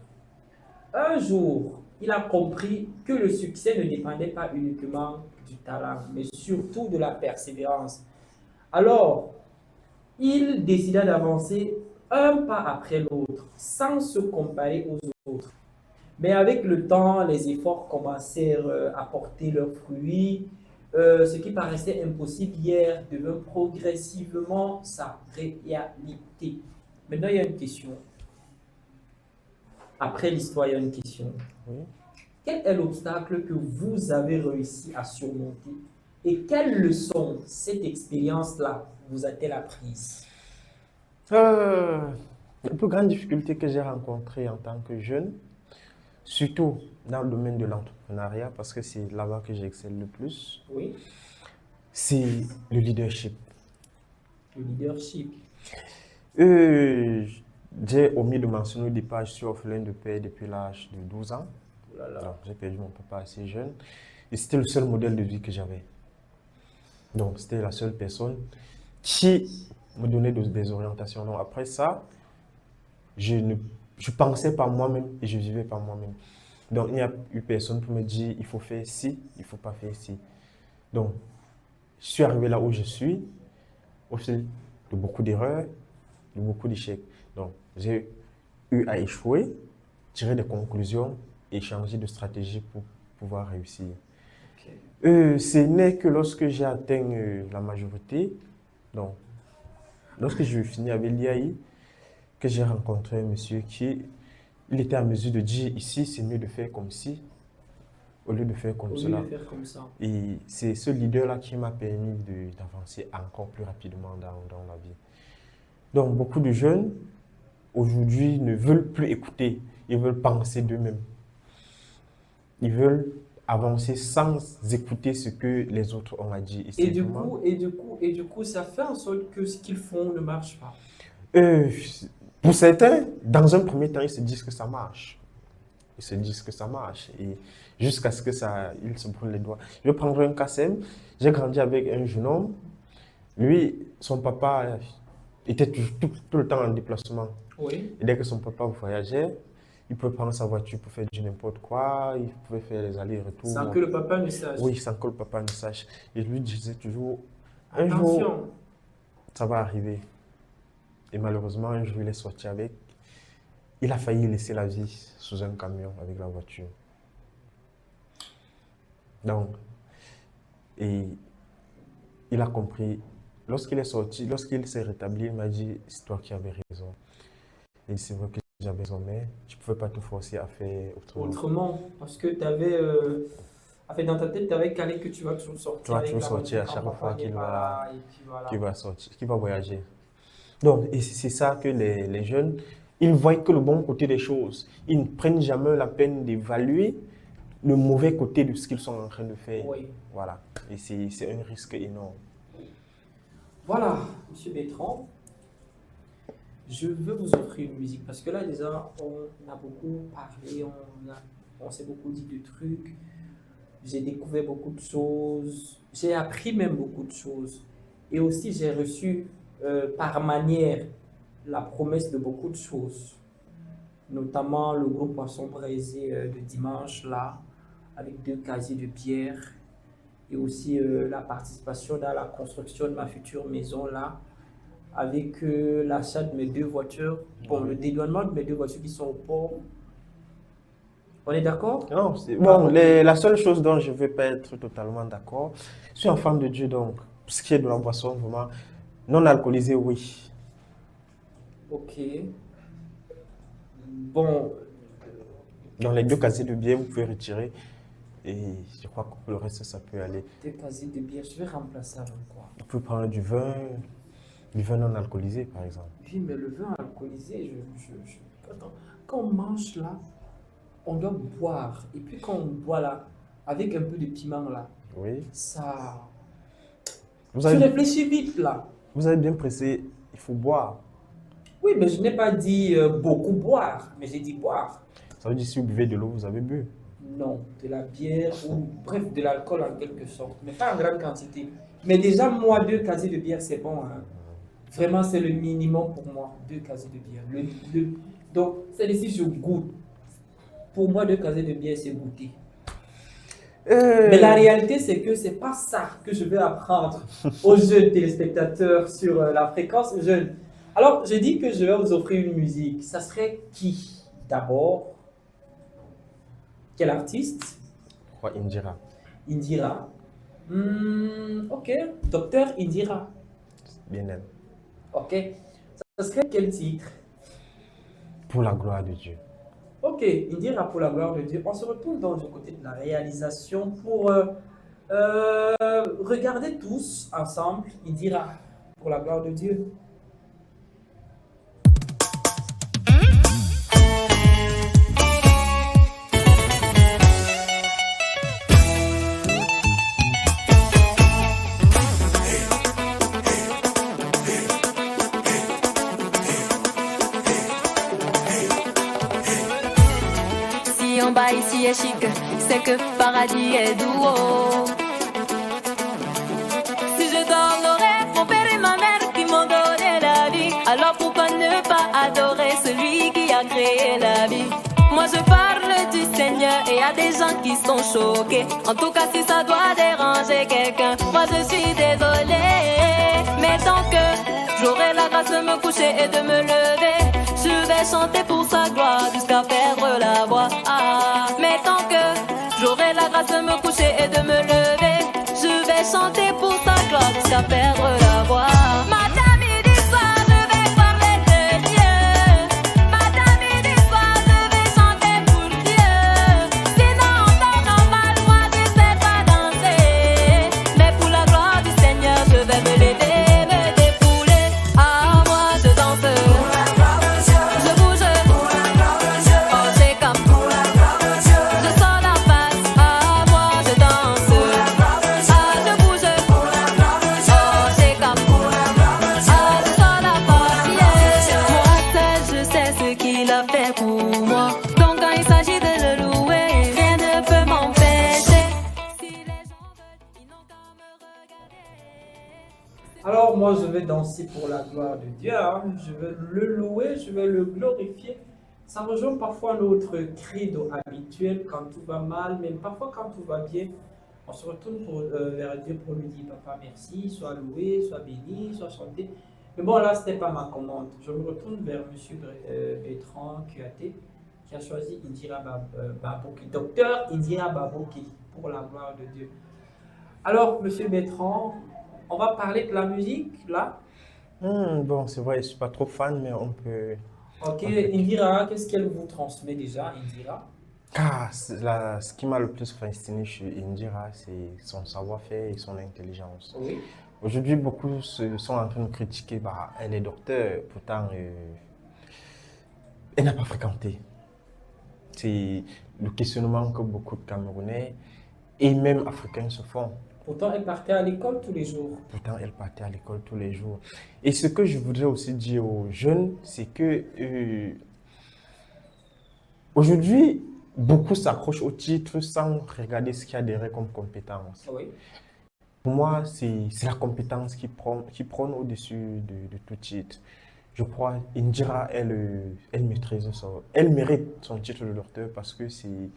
Un jour, il a compris que le succès ne dépendait pas uniquement du talent, mais surtout de la persévérance. Alors, il décida d'avancer un pas après l'autre, sans se comparer aux autres. Mais avec le temps, les efforts commencèrent à porter leurs fruits. Ce qui paraissait impossible hier devint progressivement sa réalité. Maintenant, il y a une question. Après l'histoire, il y a une question. Oui. Quel est l'obstacle que vous avez réussi à surmonter et quelle leçon cette expérience-là vous a-t-elle apprise? La plus grande difficulté que j'ai rencontrée en tant que jeune, surtout dans le domaine de l'entrepreneuriat, parce que c'est là-bas que j'excelle le plus, Oui, c'est le leadership. le leadership. J'ai omis de mentionner au départ, je suis orphelin de père depuis l'âge de 12 ans. Oh là là. Donc, j'ai perdu mon papa assez jeune. Et c'était le seul modèle de vie que j'avais. Donc, c'était la seule personne qui me donnait des orientations. Donc, après ça, je pensais par moi-même et je vivais par moi-même. Donc, il n'y a eu personne pour me dire, il faut faire ci, il ne faut pas faire ci. Donc, je suis arrivé là où je suis, au fil de beaucoup d'erreurs, de beaucoup d'échecs. Donc, j'ai eu à échouer, tirer des conclusions et changer de stratégie pour pouvoir réussir. Ce n'est que lorsque j'ai atteint la majorité, donc, lorsque je finis avec l'IAI, que j'ai rencontré un monsieur il était en mesure de dire ici, c'est mieux de faire comme ci, au lieu de faire comme Au lieu cela. de faire comme ça. Et c'est ce leader-là qui m'a permis d'avancer encore plus rapidement dans la vie. Donc, beaucoup de jeunes, aujourd'hui, ne veulent plus écouter, ils veulent penser d'eux-mêmes. Ils veulent avancer sans écouter ce que les autres ont à dire. Et du coup, ça fait en sorte que ce qu'ils font ne marche pas. Pour certains, dans un premier temps, ils se disent que ça marche. Ils se disent que ça marche. Et jusqu'à ce que ils se brûlent les doigts. Je vais prendre un cas simple. J'ai grandi avec un jeune homme. Lui, son papa était tout le temps en déplacement. Oui. Et dès que son papa voyageait, il pouvait prendre sa voiture pour faire du n'importe quoi. Il pouvait faire les allers-retours. Sans que le papa ne sache. Oui, sans que le papa ne sache. Et lui disait toujours, un jour, ça va arriver. Et malheureusement, un jour, il est sorti avec. il a failli laisser la vie sous un camion avec la voiture. Donc, et il a compris. Lorsqu'il est sorti, lorsqu'il s'est rétabli, il m'a dit, c'est toi qui avais raison. Et c'est vrai que j'avais raison, mais je ne pouvais pas te forcer à faire autrement. Autrement, parce que tu avais, dans ta tête, tu avais calé que tu vas toujours sortir. Tu vas avec toujours la sortir à voiture chaque quand fois papa qu'il n'est pas va, là, et puis voilà. qu'il va sortir, qu'il va voyager. Donc, et c'est ça que les jeunes, ils voient que le bon côté des choses. Ils ne prennent jamais la peine d'évaluer le mauvais côté de ce qu'ils sont en train de faire. Oui. Voilà. Et c'est un risque énorme. Voilà, Monsieur Bertrand, je veux vous offrir une musique parce que là déjà on a beaucoup parlé, on s'est beaucoup dit de trucs, j'ai découvert beaucoup de choses, j'ai appris même beaucoup de choses et aussi j'ai reçu par manière la promesse de beaucoup de choses, notamment le groupe Poisson Braisé de dimanche là, avec 2 casiers de bière et aussi la participation dans la construction de ma future maison là, avec l'achat de mes 2 voitures, bon, le dédouanement de mes 2 voitures qui sont au port. On est d'accord? Non, bon, la seule chose dont je ne vais pas être totalement d'accord, je suis enfant de Dieu, donc, ce qui est de la boisson, vraiment, non alcoolisée, oui. Ok. Bon, Dans les 2 casiers de bière, vous pouvez retirer. Et je crois que pour le reste, ça peut aller. 2 casiers de bière, je vais remplacer avec quoi? On peut prendre du vin non alcoolisé, par exemple. Oui, mais le vin alcoolisé, attends, quand on mange là, on doit boire. Et puis quand on boit là, avec un peu de piment là, Oui. ça... Vous Tu avez, réfléchis vite là. vous avez bien pressé, il faut boire. Oui, mais je n'ai pas dit beaucoup boire, mais j'ai dit boire. Ça veut dire si vous buvez de l'eau, vous avez bu. Non, de la bière ou bref, de l'alcool en quelque sorte, mais pas en grande quantité. Mais déjà, moi, 2 casiers de bière, c'est bon. Hein. Vraiment, c'est le minimum pour moi, 2 casiers de bière. Donc, celle-ci, je goûte. Pour moi, 2 casiers de bière, c'est goûter. Mais la réalité, c'est que c'est pas ça que je vais apprendre aux jeunes téléspectateurs sur la fréquence jeune. Alors, je dis que je vais vous offrir une musique. Ça serait qui d'abord? Quel artiste? Je crois Indira. Indira. Ok, Docteur Indira. Bien elle. Ok. Ça serait quel titre? Pour la gloire de Dieu. Ok, Indira pour la gloire de Dieu. On se retrouve donc du côté de la réalisation pour regarder tous ensemble Indira pour la gloire de Dieu. Si en bas ici est chic, c'est que paradis est doux. Si je dors l'oreille, mon père et ma mère qui m'ont donné la vie, alors pourquoi ne pas adorer celui qui a créé la vie? Moi je parle du Seigneur et y a des gens qui sont choqués. En tout cas si ça doit déranger quelqu'un, moi je suis désolée. Mais tant que j'aurai la grâce de me coucher et de me lever, je vais chanter pour sa gloire jusqu'à perdre la voix. Mais tant que j'aurai la grâce de me coucher et de me lever, je vais chanter pour sa gloire jusqu'à perdre la voix. Matin, midi, soir, je vais parler de Dieu. Matin, midi, soir, je vais chanter pour Dieu. Sinon, en temps normal, moi je sais pas danser. Mais pour la gloire du Seigneur, je vais me lever, me dépouler. Ah, moi je danse. Je bouge. Oh, j'ai comme. Je sors la face. Ah, moi je danse. Ah, je bouge. Oh, j'ai comme. Ah, je sors la face. Yeah. Moi seul, je sais ce qu'il a fait pour moi. Donc quand il s'agit de le louer, rien ne peut m'empêcher. Si les gens veulent, ils n'ont qu'à me regarder. Alors moi je vais danser pour la gloire de Dieu, hein. Je vais le louer, je vais le glorifier. Ça rejoint parfois notre credo habituel quand tout va mal, mais parfois quand tout va bien, on se retourne vers Dieu pour lui dire Papa merci, sois loué, sois béni, sois chanté. Mais bon, là, ce n'était pas ma commande. Je me retourne vers M. Bertrand Kuaté, qui a choisi Indira Babouki, docteur Indira Babouki, pour la gloire de Dieu. Alors, M. Bertrand, on va parler de la musique, là. Bon, c'est vrai, je ne suis pas trop fan, mais on peut... Ok, Indira, qu'est-ce qu'elle vous transmet déjà, Indira? Ce qui m'a le plus fasciné chez Indira, c'est son savoir-faire et son intelligence. Oui. Aujourd'hui, beaucoup sont en train de critiquer, bah, elle est docteur, pourtant elle n'a pas fréquenté. C'est le questionnement que beaucoup de Camerounais et même Africains se font. Pourtant, elle partait à l'école tous les jours. Pourtant, elle partait à l'école tous les jours. Et ce que je voudrais aussi dire aux jeunes, c'est que aujourd'hui, beaucoup s'accrochent au titre sans regarder ce qu'il y a derrière comme compétence. Oui. Pour moi, c'est la compétence qui prône au-dessus de tout titre. Je crois Indira, elle maîtrise ça. Elle mérite son titre de docteur parce que c'est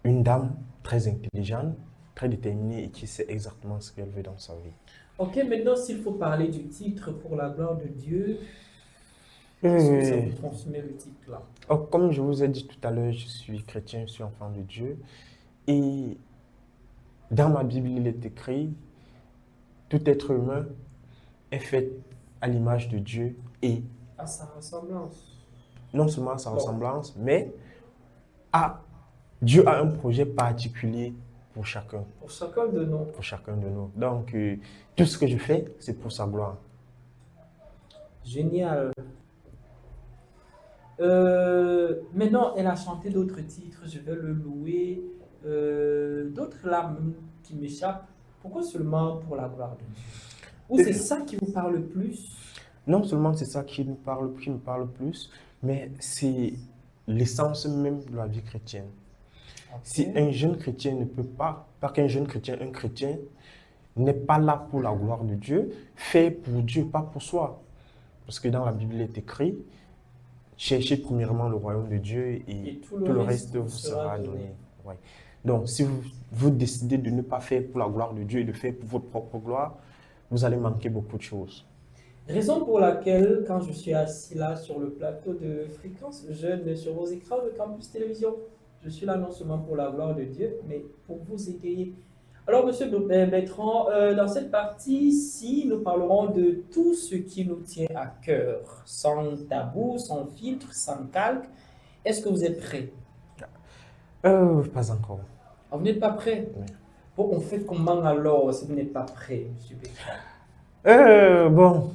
une dame très intelligente, très déterminée et qui sait exactement ce qu'elle veut dans sa vie. Ok, maintenant, s'il faut parler du titre pour la gloire de Dieu, est-ce que ça vous transmet le titre là? Comme je vous ai dit tout à l'heure, je suis chrétien, je suis enfant de Dieu. Et dans ma Bible, il est écrit, tout être humain est fait à l'image de Dieu et À sa ressemblance. non seulement à sa ressemblance, mais Dieu a un projet particulier pour chacun. Pour chacun de nous. Pour chacun de nous. Donc, tout ce que je fais, c'est pour sa gloire. Génial. Maintenant, elle a chanté d'autres titres, je vais le louer. D'autres là même qui m'échappent. Pourquoi seulement pour la gloire de Dieu? Ou c'est ça qui vous parle le plus? Non seulement c'est ça qui me parle plus, mais c'est l'essence même de la vie chrétienne. Ok. Si un jeune chrétien ne peut pas qu'un jeune chrétien, un chrétien n'est pas là pour la gloire de Dieu, fait pour Dieu, pas pour soi. Parce que dans la Bible, il est écrit, cherchez premièrement le royaume de Dieu et tout le reste vous sera donné. Ouais. Donc, si vous décidez de ne pas faire pour la gloire de Dieu et de faire pour votre propre gloire, vous allez manquer beaucoup de choses. Raison pour laquelle, quand je suis assis là sur le plateau de Fréquence Jeune sur vos écrans de Campus Télévision, je suis là non seulement pour la gloire de Dieu, mais pour vous égayer. Alors, Monsieur Bertrand, dans cette partie-ci, nous parlerons de tout ce qui nous tient à cœur, sans tabou, sans filtre, sans calque. Est-ce que vous êtes prêts? Pas encore. Ah, vous n'êtes pas prêts? Oui. Bon, on fait comment alors si vous n'êtes pas prêts, Monsieur Bertrand? Bon,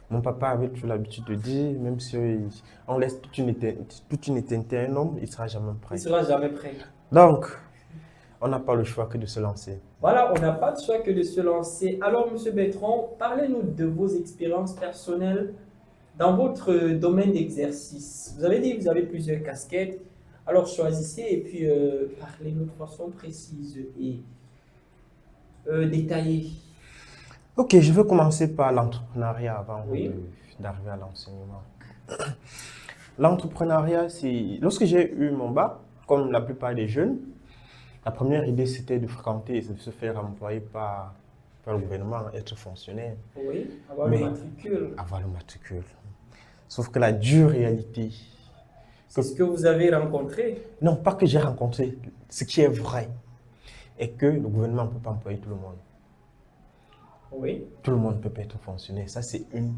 mon papa avait toujours l'habitude de dire, même si on laisse toute une éternité à un homme, il ne sera jamais prêt. Il ne sera jamais prêt. Donc, on n'a pas le choix que de se lancer. Voilà, on n'a pas de choix que de se lancer. Alors, Monsieur Bertrand, parlez-nous de vos expériences personnelles dans votre domaine d'exercice. Vous avez dit que vous avez plusieurs casquettes. Alors, choisissez et puis parlez-nous de façon précise et détaillée. Ok, je vais commencer par l'entrepreneuriat avant d'arriver à l'enseignement. L'entrepreneuriat, c'est... Lorsque j'ai eu mon bac, comme la plupart des jeunes, la première idée, c'était de fréquenter et de se faire employer par le gouvernement, être fonctionnaire. Oui, avoir le matricule. Avoir le matricule. Sauf que la dure réalité... C'est ce que vous avez rencontré? Non, pas que j'ai rencontré. Ce qui est vrai est que le gouvernement ne peut pas employer tout le monde. Oui. Tout le monde ne peut pas être fonctionnaire. Ça, c'est une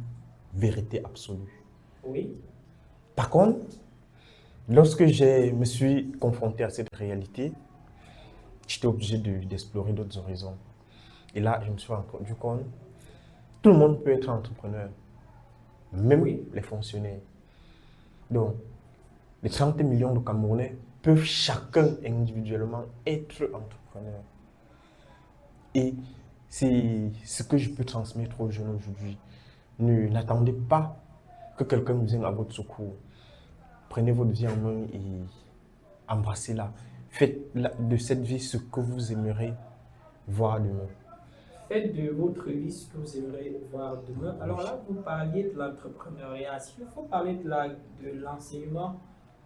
vérité absolue. Oui. Par contre, lorsque je me suis confronté à cette réalité, j'étais obligé d'explorer d'autres horizons. Et là, je me suis rendu compte, tout le monde peut être entrepreneur, même les fonctionnaires. Donc, les 30 millions de Camerounais peuvent chacun individuellement être entrepreneur. Et c'est ce que je peux transmettre aux jeunes aujourd'hui. N'attendez pas que quelqu'un vous vienne à votre secours. Prenez votre vie en main et embrassez-la. Faites de cette vie ce que vous aimeriez voir demain. Faites de votre vie ce que vous aimeriez voir demain. Alors là, vous parliez de l'entrepreneuriat. S'il faut parler de l'enseignement,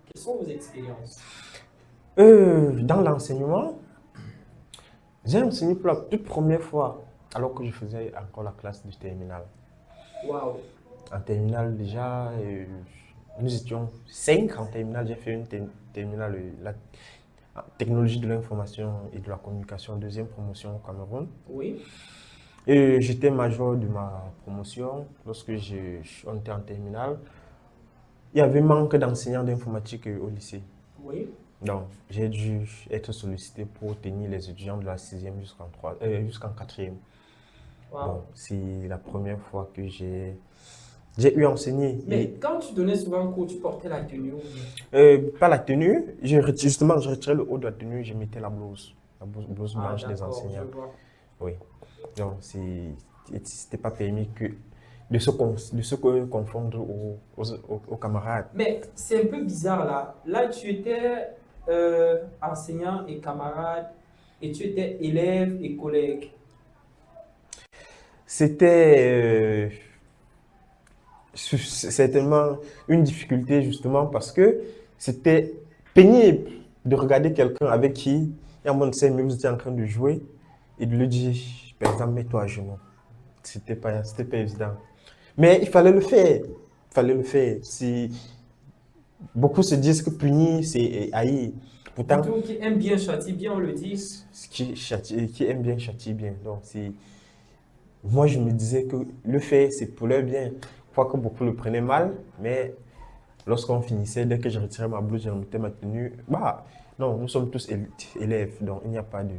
quelles sont vos expériences? Dans l'enseignement, j'ai enseigné pour la toute première fois alors que je faisais encore la classe de terminale. Waouh. En terminale, déjà, nous étions 5 en terminale. J'ai fait une terminale, la technologie de l'information et de la communication, deuxième promotion au Cameroun. Oui. Et j'étais major de ma promotion lorsque on était en terminale. Il y avait manque d'enseignants d'informatique au lycée. Oui. Donc, j'ai dû être sollicité pour tenir les étudiants de la 6e jusqu'en 4e. Waouh. Donc, c'est la première fois que j'ai eu enseigné. Mais quand tu donnais souvent cours, tu portais la tenue ou bien? Pas la tenue, justement, je retirais le haut de la tenue, je mettais la blouse Ah, blanche des d'accord, enseignants. je vois. Oui. Donc, c'était pas permis de se confondre aux camarades. Mais c'est un peu bizarre là. Là, tu étais enseignant et camarade et tu étais élève et collègue. C'était certainement une difficulté justement parce que c'était pénible de regarder quelqu'un avec qui, il y a moins de 5 minutes, vous étiez en train de jouer et de lui dire, par exemple, mets-toi à genoux. C'était pas évident. Mais il fallait le faire. Il fallait le faire. Beaucoup se disent que punir, c'est haïr. Pourtant, Plutôt qui aime bien châtie bien, on le dit. qui aime bien châtie bien. Donc, moi, je me disais que le faire, c'est pour leur bien. Quoique beaucoup le prenaient mal, mais lorsqu'on finissait, dès que je retirais ma blouse, je remettais ma tenue, bah, non, nous sommes tous élèves, donc il n'y a pas de...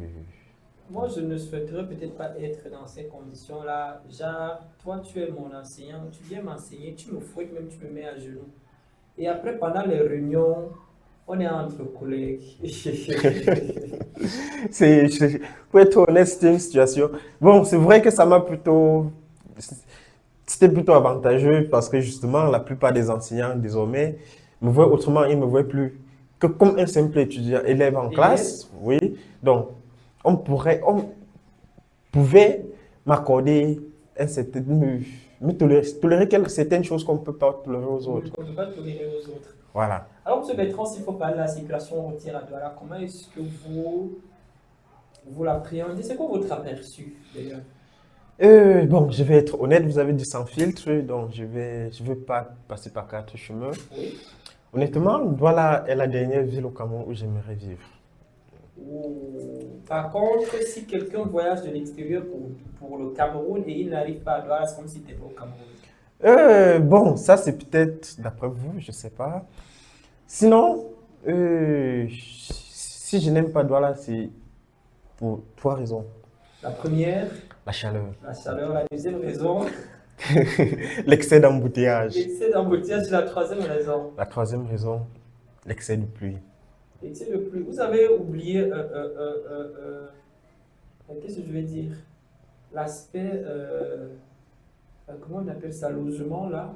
Moi, je ne souhaiterais peut-être pas être dans ces conditions-là. Genre, toi, tu es mon enseignant, tu viens m'enseigner, tu me fouettes, même tu me mets à genoux. Et après, pendant les réunions, on est entre collègues. Pour être honnête, c'était une situation... Bon, c'est vrai que ça m'a plutôt... C'était plutôt avantageux parce que justement, la plupart des enseignants, désormais, me voient autrement, ils ne me voient plus que comme un simple étudiant, élève en classe. Oui, donc, on pouvait m'accorder me tolérer certaines choses qu'on ne peut pas tolérer aux autres. On ne peut pas tolérer aux autres. Voilà. Alors, M. Bertrand, s'il faut parler de la circulation routière à Douala, comment est-ce que vous l'appréhendez? C'est quoi votre aperçu d'ailleurs? Bon, je vais être honnête, vous avez dit sans filtre, donc je vais pas passer par 4 chemins. Oui. Honnêtement, Douala est la dernière ville au Cameroun où j'aimerais vivre. Par contre, si quelqu'un voyage de l'extérieur pour le Cameroun et il n'arrive pas à Douala, c'est comme s'il n'était pas au Cameroun. Bon, ça c'est peut-être d'après vous, je ne sais pas. Sinon, si je n'aime pas Douala, c'est pour 3 raisons. La première, La chaleur. la chaleur. La deuxième raison, L'excès d'embouteillage. l'excès d'embouteillage. La troisième raison, La troisième raison, l'excès de pluie. l'excès de pluie. Vous avez oublié, qu'est-ce que je vais dire? L'aspect, comment on appelle ça, logement là?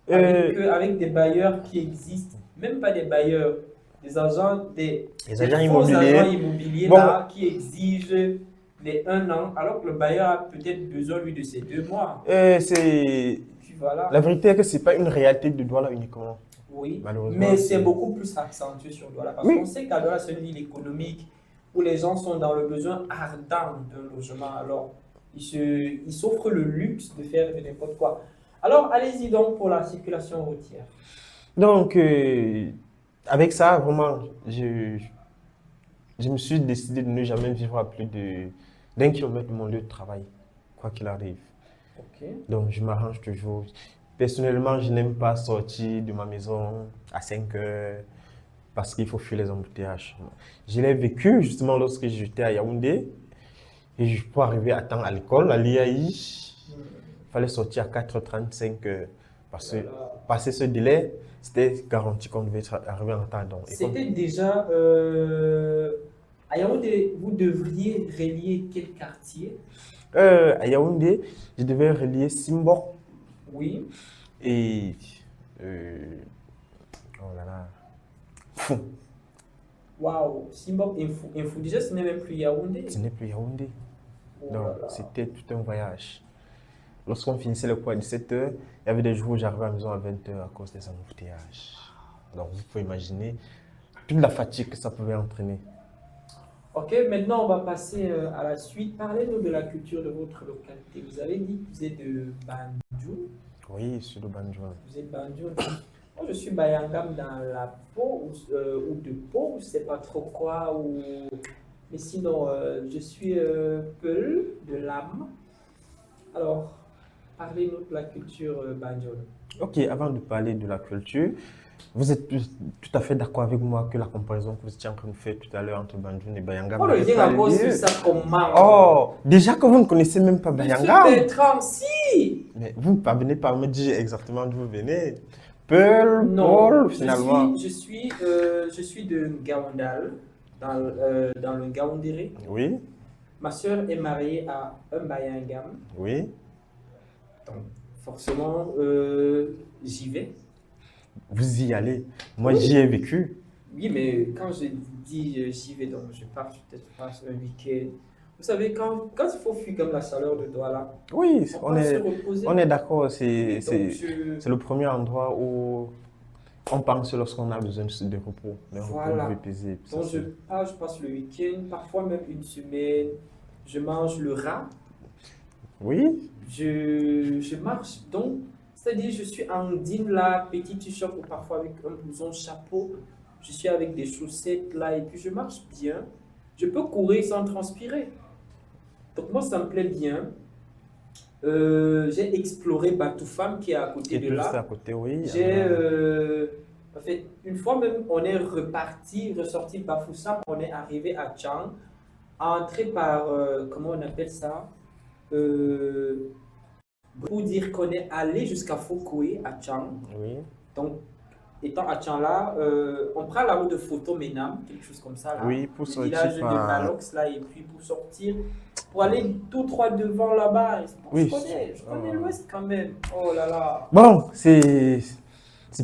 Avec des bailleurs qui existent, même pas des bailleurs, des agents, des Les agents faux immobiliers. agents immobiliers Bon. là, qui exigent les 1 an, alors que le bailleur a peut-être besoin, lui, de ces 2 mois. Puis voilà. La vérité est que ce n'est pas une réalité de Douala uniquement. Oui, Malheureusement, mais c'est c'est- beaucoup plus accentué sur Douala. Parce Oui. qu'on sait qu'à Douala, c'est une ville économique où les gens sont dans le besoin ardent d'un logement. Alors, ils s'offrent le luxe de faire de n'importe quoi. Alors, allez-y donc pour la circulation routière. Donc, avec ça, vraiment, je me suis décidé de ne jamais vivre à plus d'1 kilomètre de mon lieu de travail, quoi qu'il arrive. Ok. Donc, je m'arrange toujours. Personnellement, je n'aime pas sortir de ma maison à 5 heures parce qu'il faut fuir les embouteillages. Je l'ai vécu justement lorsque j'étais à Yaoundé et pour arriver à temps à l'école, à l'IAI, il fallait sortir à 4h30, 5 heures. Parce que passer ce délai, c'était garanti qu'on devait arriver en temps. Donc, C'était déjà à Yaoundé, vous devriez relier quel quartier? à Yaoundé, je devais relier Simbok Oui. et... oh là là. Fou. Waouh, Simbok Info. Déjà, ce n'est même plus Yaoundé. Ce n'est plus Yaoundé. Oh Donc, là là. c'était tout un voyage. Lorsqu'on finissait le cours à 17 h, il y avait des jours où j'arrivais à la maison à 20 h à cause des embouteillages. Donc, vous pouvez imaginer toute la fatigue que ça pouvait entraîner. Ok, maintenant on va passer à la suite. Parlez-nous de la culture de votre localité. Vous avez dit que vous êtes de Banjul. Oui, sur le Banjul. Vous êtes Banjul. Moi, je suis Bayangam dans la peau ou de peau, je ne sais pas trop quoi. Mais sinon, je suis Peul de l'âme. Alors, parlez-nous de la culture Banjul. Ok, avant de parler de la culture, vous êtes tout à fait d'accord avec moi que la comparaison que vous étiez en train de faire tout à l'heure entre Banjul et Bayangam On le n'avait dit pas encore lieu. sur ça comment? Oh, déjà que vous ne connaissez même pas Monsieur Bayangam, Bertrand, si! mais vous ne parvenez pas à me dire exactement d'où vous venez. Pearl, Non, Paul, finalement. je suis de Ngaoundal, dans le Ngaoundéré. Oui, Ma sœur est mariée à un Bayangam, oui. donc forcément, j'y vais. Vous y allez. Moi, Oui. j'y ai vécu. Oui, mais quand je dis j'y vais, donc je pars peut-être passe un week-end. Vous savez, quand il faut fuir comme la chaleur de Douala, Oui, on part se reposer. on est d'accord. Donc, C'est le premier endroit où on pense lorsqu'on a besoin de repos. Le repos Voilà. vous paisible. Donc je passe le week-end, parfois même une semaine. Je mange le rat. Oui, Je marche donc, c'est-à-dire je suis en jean là, petit t-shirt ou parfois avec un blouson, chapeau. Je suis avec des chaussettes là et puis je marche bien. Je peux courir sans transpirer. Donc moi ça me plaît bien. J'ai exploré Batoufam qui est à côté et de tout juste à là. côté, oui. J'ai en fait, une fois même on est ressorti de Bafoussam, on est arrivé à Tchang, entré par comment on appelle ça? Pour dire qu'on est allé jusqu'à Foucault à Tchang. Oui. Donc, étant à Tchang là, on prend la route de Photo Ménam, quelque chose comme ça là. Oui, pour le sortir village de par- Malox là, et puis pour sortir, pour aller tout droit devant là-bas. Oui. Je connais l'Ouest quand même. Oh là là. Bon, c'est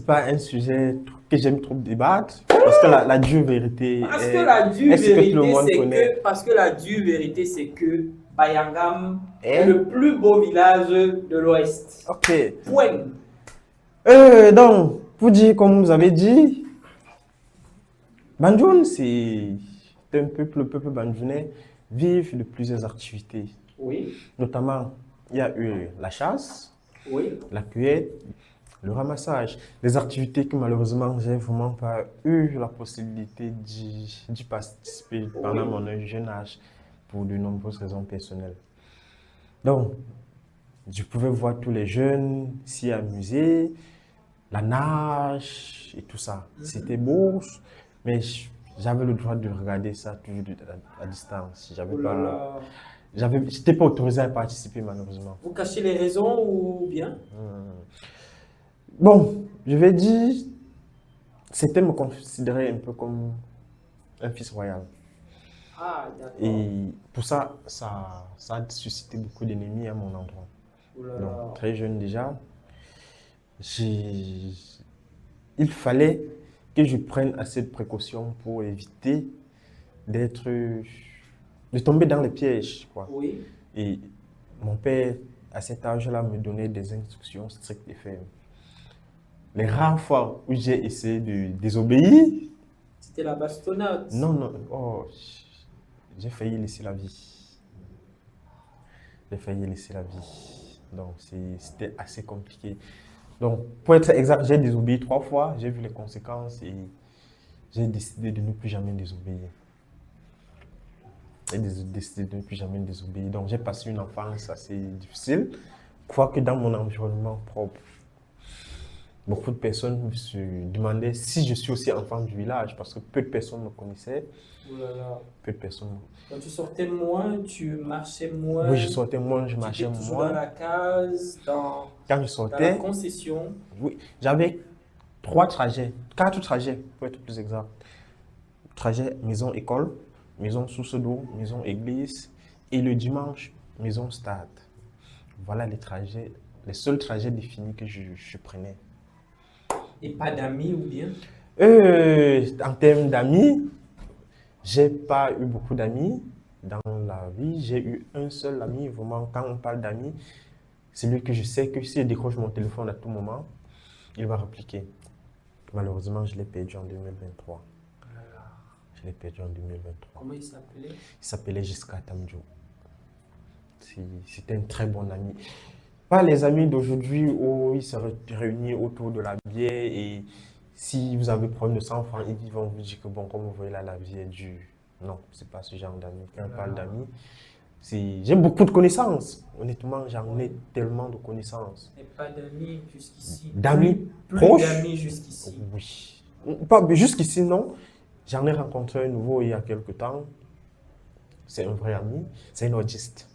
pas un sujet que j'aime trop débattre parce que la dure vérité Parce est, que la dure est ce que tout le vérité, monde c'est connaît. que, parce que la dure vérité, c'est que Bayangam est Hein? le plus beau village de l'Ouest. Ok. Point. Donc, pour dire comme vous avez dit, Banjoun, c'est un peuple, le peuple banjounais vit de plusieurs activités. Oui, Notamment, il y a eu la chasse, oui. la cueillette, le ramassage. Des activités que malheureusement, j'ai vraiment pas eu la possibilité d'y participer pendant mon jeune âge pour de nombreuses raisons personnelles. Donc, je pouvais voir tous les jeunes s'y amuser, la nage et tout ça. C'était beau, mais j'avais le droit de regarder ça toujours à distance. Oh là là. J'étais pas autorisé à participer malheureusement. Vous cachez les raisons ou bien? Bon, je vais dire, c'était me considérer un peu comme un fils royal. Ah, d'accord. Et pour ça, ça a suscité beaucoup d'ennemis à mon endroit. Oh là là. Donc, très jeune déjà, il fallait que je prenne assez de précautions pour éviter de tomber dans les pièges, quoi. Oui. Et mon père, à cet âge-là, me donnait des instructions strictes et fermes. Les rares fois où j'ai essayé de désobéir, C'était la bastonnade. non, oh, j'ai failli laisser la vie. J'ai failli laisser la vie. Donc, c'était assez compliqué. Donc, pour être exact, j'ai désobéi 3 fois, j'ai vu les conséquences et j'ai décidé de ne plus jamais désobéir. J'ai décidé de ne plus jamais désobéir. Donc, j'ai passé une enfance assez difficile, quoique dans mon environnement propre. Beaucoup de personnes se demandaient si je suis aussi enfant du village, parce que peu de personnes me connaissaient. Oh là là. Peu de personnes. Quand tu sortais moins, tu marchais moins. Oui, je sortais moins, je Tu marchais étais toujours moins. dans la case, Quand je dans la sortais, concession. oui, j'avais 4 trajets, pour être plus exact. Trajet maison-école, maison source d'eau, maison église, et le dimanche, maison stade. Voilà les seuls trajets définis que je prenais. Et pas d'amis ou bien? En termes d'amis, j'ai pas eu beaucoup d'amis dans la vie. J'ai eu un seul ami, vraiment, quand on parle d'amis, c'est lui que je sais que si je décroche mon téléphone à tout moment, il va répliquer. Malheureusement, je l'ai perdu en 2023. Je l'ai perdu en 2023. Comment il s'appelait? Il s'appelait Jiska Tamjo. C'était un très bon ami. Pas les amis d'aujourd'hui où ils se réunissent autour de la bière et si vous avez problème de sang, enfin, ils vont vous dire que bon, comme vous voyez là, la vie est dure. Non, c'est pas ce genre d'amis. Quand on parle d'amis, j'ai beaucoup de connaissances. Honnêtement, j'en ai tellement de connaissances. Et pas d'amis jusqu'ici. D'amis Plus proches? d'amis jusqu'ici. Oui. Pas jusqu'ici, non. J'en ai rencontré un nouveau il y a quelque temps. C'est un vrai ami. C'est un autiste.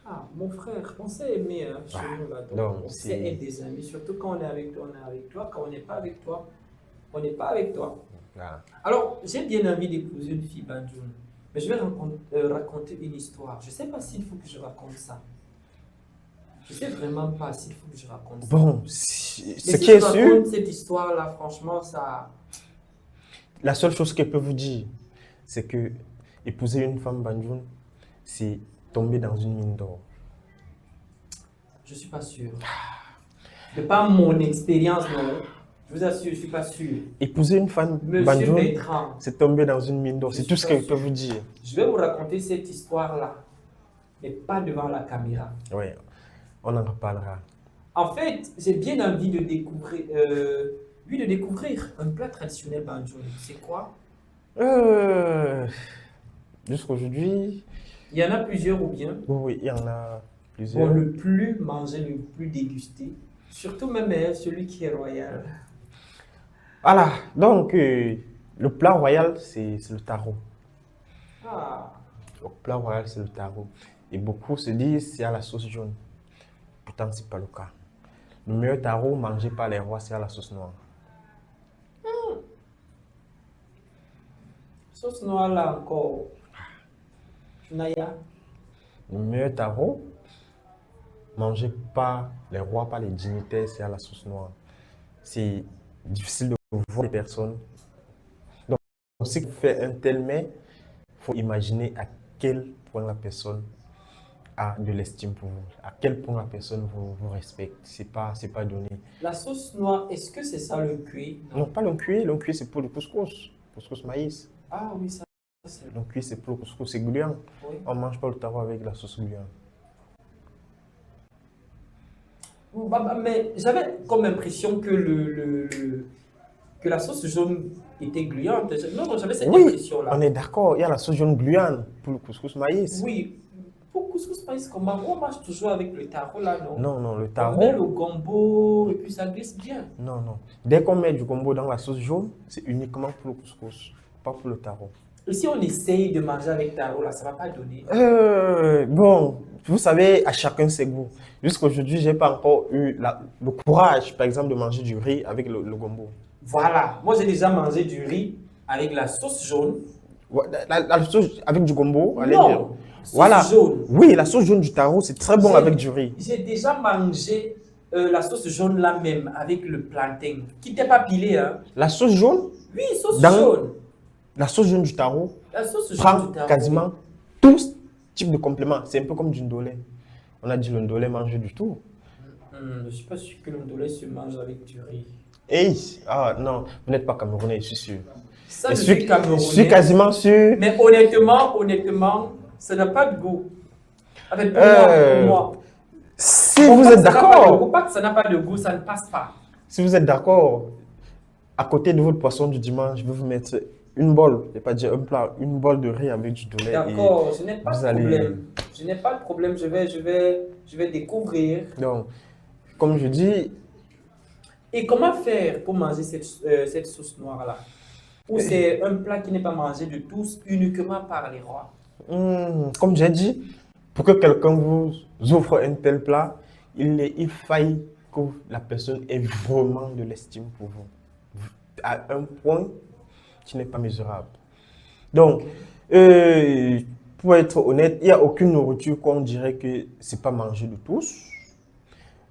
Ah, mon frère, on s'est aimé chez nous là. On s'est être des amis. Surtout quand on est avec toi, on est avec toi. Quand on n'est pas avec toi, on n'est pas avec toi. Ah. Alors, j'ai bien envie d'épouser une fille Banjoun. Mais je vais raconter une histoire. Je ne sais pas s'il faut que je raconte ça. Je ne sais vraiment pas s'il faut que je raconte ça. Bon, Mais ce si qui est je sûr, raconte cette histoire-là, franchement, ça... la seule chose que je peux vous dire, c'est que épouser une femme Banjoun, c'est tomber dans une mine d'or. Je ne suis pas sûr. De pas mon expérience, non. Je vous assure, je ne suis pas sûr. Épouser une femme Monsieur Banjoun, Bertrand, c'est tomber dans une mine d'or. Je C'est suis tout ce pas que je peux sûr. vous dire. je vais vous raconter cette histoire-là, mais pas devant la caméra. Oui, on en reparlera. En fait, j'ai bien envie de découvrir, de découvrir un plat traditionnel Banjoun. C'est quoi? Jusqu'aujourd'hui, Il y en a plusieurs ou bien? oui, il y en a Bon, plusieurs. le plus mangé, le plus dégusté, surtout même celui qui est royal. Voilà, donc le plat royal, c'est le taro. Ah, Le plat royal, c'est le taro. Et beaucoup se disent c'est à la sauce jaune. Pourtant, ce n'est pas le cas. Le meilleur taro mangé par les rois, c'est à la sauce noire. sauce noire là encore. Naya. Le meilleur taro mangé par les rois, par les dignitaires, c'est à la sauce noire. C'est difficile de voir les personnes. Donc, si vous faites un tel mets, il faut imaginer à quel point la personne a de l'estime pour vous, à quel point la personne vous respecte. C'est pas donné. La sauce noire, est-ce que c'est ça le cuit? Non, pas le cuit c'est pour le couscous maïs. Ah oui, ça c'est... Le cuit c'est pour le couscous, c'est gluant. Oui. On mange pas le taro avec la sauce gluante. Mais j'avais comme impression que que la sauce jaune était gluante. Non, j'avais cette Oui, impression-là. on est d'accord, il y a la sauce jaune gluante pour le couscous maïs. Oui. Pour couscous maïs, comment on mange toujours avec le taro là, non? Non, le On met taro, le gombo et puis ça glisse bien. non. Dès qu'on met du gombo dans la sauce jaune, c'est uniquement pour le couscous, pas pour le taro. Et si on essaye de manger avec taro là, ça va pas donner. Bon, vous savez, à chacun ses goûts. Jusqu'aujourd'hui, j'ai pas encore eu le courage, par exemple, de manger du riz avec le gombo. Voilà. Moi, j'ai déjà mangé du riz avec la sauce jaune. Ouais, la sauce avec du gombo, allez Non, dire. sauce Voilà. jaune. Oui, la sauce jaune du taro, c'est très bon J'ai- avec du riz. J'ai déjà mangé la sauce jaune là même avec le plantain, qui n'était pas pilé. Hein. La sauce jaune, Oui, sauce Dans- jaune. la sauce jaune du taro La sauce jaune prend du taro. quasiment tous types de compléments. C'est un peu comme du ndolé. On a dit le ndolé mange du tout. Je ne suis pas sûr que l'ondolé se mange avec du riz. Hey, ah non, vous n'êtes pas camerounais, je suis sûr. Ça, Je je suis suis camerounais. je suis quasiment sûr. Mais honnêtement, ça n'a pas de goût. Avec pour moi. Si Pour vous moi, êtes ça n'a pas de d'accord, goût. Pas que ça n'a pas de goût, ça ne passe pas. si vous êtes d'accord, à côté de votre poisson du dimanche, je vais vous mettre une bolle, je vais pas dire un plat, une bolle de riz avec du ndolé. D'accord, je n'ai pas vous de allez- problème. Je n'ai pas de problème, je vais découvrir. Donc, comme je dis, Et comment faire pour manger cette sauce noire-là? Ou c'est un plat qui n'est pas mangé de tous, uniquement par les rois? comme j'ai dit, pour que quelqu'un vous offre un tel plat, il faille que la personne ait vraiment de l'estime pour vous, à un point qui n'est pas mesurable. Donc, pour être honnête, il n'y a aucune nourriture qu'on dirait que c'est pas mangé de tous,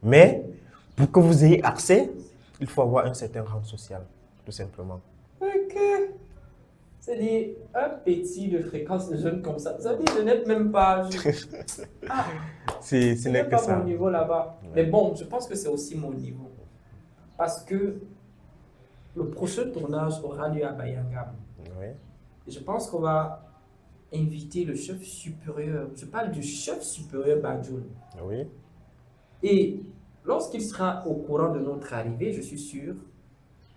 mais pour que vous ayez accès, il faut avoir un certain rang social, tout simplement. Ok. C'est-à-dire, un petit de fréquence de jeunes comme ça. Ça veut dire, je n'ai même pas. Ah, Ce ce n'est n'est que pas ça. mon niveau là-bas. Mais bon, je pense que c'est aussi mon niveau. Parce que le prochain tournage aura lieu à Bayangam. Oui. je pense qu'on va inviter le chef supérieur. Je parle du chef supérieur Badjoun. Oui. Et lorsqu'il sera au courant de notre arrivée, je suis sûr,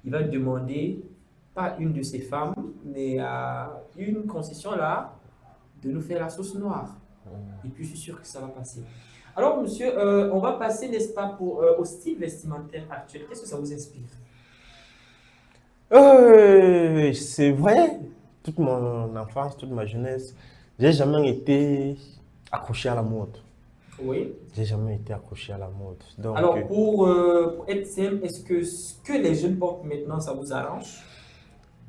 il va demander, pas une de ses femmes, mais à une concession là, de nous faire la sauce noire. Et puis je suis sûr que ça va passer. Alors monsieur, on va passer, n'est-ce pas, au style vestimentaire actuel. Qu'est-ce que ça vous inspire? C'est vrai, toute mon enfance, toute ma jeunesse, j'ai jamais été accroché à la mode. Oui. J'ai jamais été accroché à la mode. Donc, Alors pour être simple, est-ce que ce que les jeunes portent maintenant, ça vous arrange?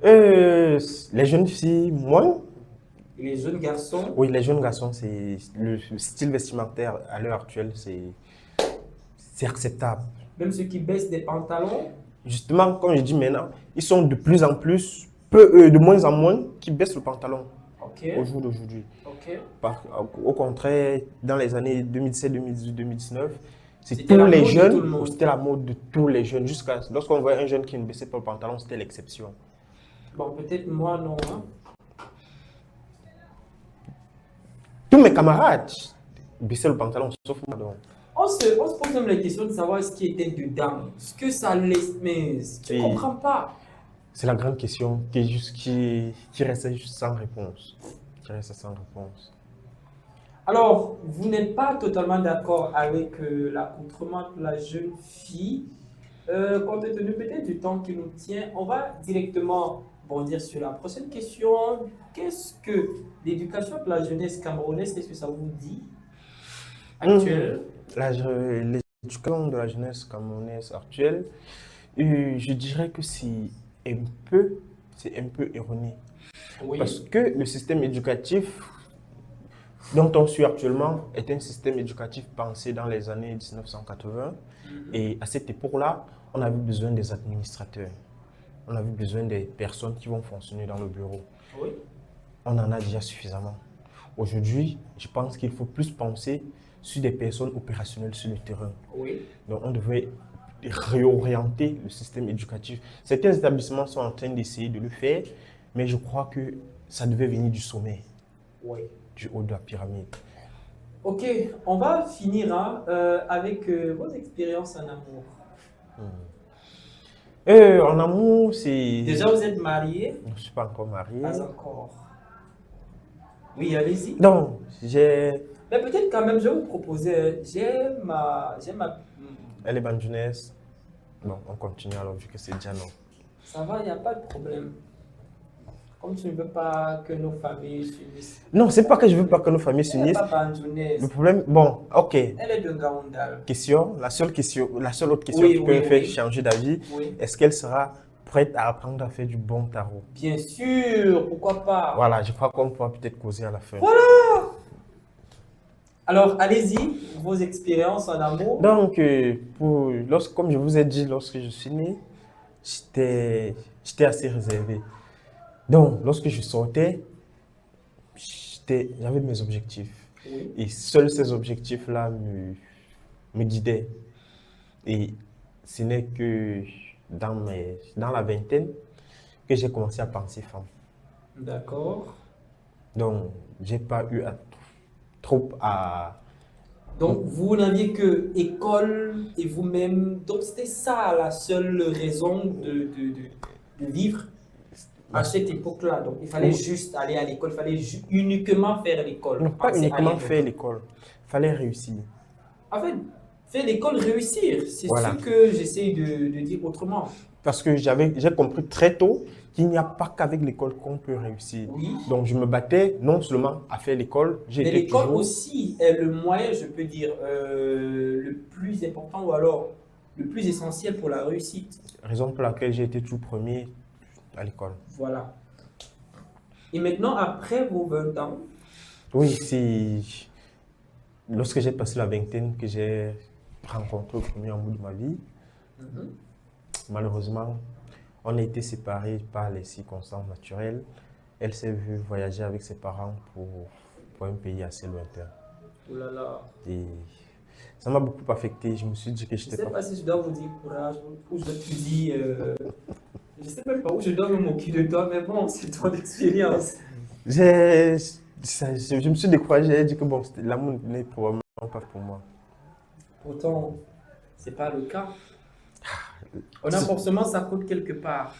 les jeunes filles, moins. Et les jeunes garçons? Oui, les jeunes garçons, c'est le style vestimentaire à l'heure actuelle, c'est acceptable. Même ceux qui baissent des pantalons? Justement, comme je dis maintenant, ils sont de plus en plus, de moins en moins, qui baissent le pantalon Ok. au jour d'aujourd'hui. Ok. Au contraire, dans les années 2017, 2018, 2019, c'est C'était la tous les mode de tout le jeunes, monde. c'était la mode de tous les jeunes. Jusqu'à lorsqu'on voyait un jeune qui ne baissait pas le pantalon, c'était l'exception. Bon, peut-être moi, non. Hein. Tous mes camarades baissaient le pantalon, sauf moi. Donc. On se pose même la question de savoir ce qui était dedans. Ce que ça laisse. Mais tu ne comprends pas. C'est la grande question qui reste juste sans réponse. Qui reste sans réponse. Alors, vous n'êtes pas totalement d'accord avec l'accoutrement de la jeune fille. Compte tenu peut-être du temps qui nous tient, on va directement bondir sur la prochaine question. Qu'est-ce que l'éducation de la jeunesse camerounaise, qu'est-ce que ça vous dit actuelle? L'éducation de la jeunesse camerounaise actuelle, je dirais que c'est un peu erroné. Oui. Parce que le système éducatif dont on suit actuellement est un système éducatif pensé dans les années 1980. Et à cette époque-là, on avait besoin des administrateurs. On avait besoin des personnes qui vont fonctionner dans le bureau. Oui. On en a déjà suffisamment. Aujourd'hui, je pense qu'il faut plus penser sur des personnes opérationnelles sur le terrain. Oui. Donc, on devrait réorienter le système éducatif. Certains établissements sont en train d'essayer de le faire, mais je crois que ça devait venir du sommet, Oui. du haut de la pyramide. Ok, on va finir hein, avec vos expériences en amour. En amour, c'est... Déjà, vous êtes marié? Je ne suis pas encore marié. Pas encore. Oui, allez-y. Donc, j'ai... Mais peut-être quand même, je vais vous proposer, j'ai ma... Elle est bandounaise. Bon, on continue alors, vu que c'est déjà non. Ça va, il n'y a pas de problème. Comme tu ne veux pas que nos familles s'unissent. Non, c'est pas que je veux pas que nos familles Elle n'est s'unissent. pas bandounaise. Le problème, bon, ok. Elle est de Gaoundal. La seule autre question Oui, qui peut oui, me faire oui. changer d'avis, Oui. est-ce qu'elle sera prête à apprendre à faire du bon tarot? Bien sûr, pourquoi pas. Voilà, je crois qu'on pourra peut-être causer à la fin. Voilà. Alors, allez-y, vos expériences en amour. Donc, comme je vous ai dit, lorsque je suis né, j'étais assez réservé. Donc, lorsque je sortais, j'avais mes objectifs. Oui. Et seuls ces objectifs-là me guidaient. Et ce n'est que dans la vingtaine que j'ai commencé à penser femme. D'accord. Donc, j'ai pas eu trop à... Donc, vous n'aviez que école et vous-même. Donc, c'était ça la seule raison de vivre à cette époque-là. Donc, il fallait juste aller à l'école, il fallait uniquement faire l'école. Non, pas Penser à uniquement rien faire d'autre. l'école. Il fallait réussir. En fait, faire l'école, réussir, c'est Voilà. ce que j'essaie de dire autrement. Parce que j'ai compris très tôt qu'il n'y a pas qu'avec l'école qu'on peut réussir. Oui. Donc, je me battais non seulement à faire l'école, Mais j'étais l'école toujours... aussi est le moyen, je peux dire, le plus important ou alors le plus essentiel pour la réussite. Raison pour laquelle j'ai été tout premier à l'école. Voilà. Et maintenant, après vos 20 ans, Oui, c'est lorsque j'ai passé la vingtaine que j'ai rencontré le premier amour de ma vie. Malheureusement, on a été séparés par les circonstances naturelles. Elle s'est vue voyager avec ses parents pour un pays assez lointain. oh là là, Et ça m'a beaucoup affecté. Je me suis dit que je je ne n'étais sais pas si je dois vous dire courage ou je dois te dire Je sais même pas où je dois me moquer de toi, mais bon, c'est ton expérience. Je me suis découragé, j'ai dit que bon, l'amour n'est probablement pas pour moi. Pourtant, c'est pas le cas. On a forcément sa côte quelque part.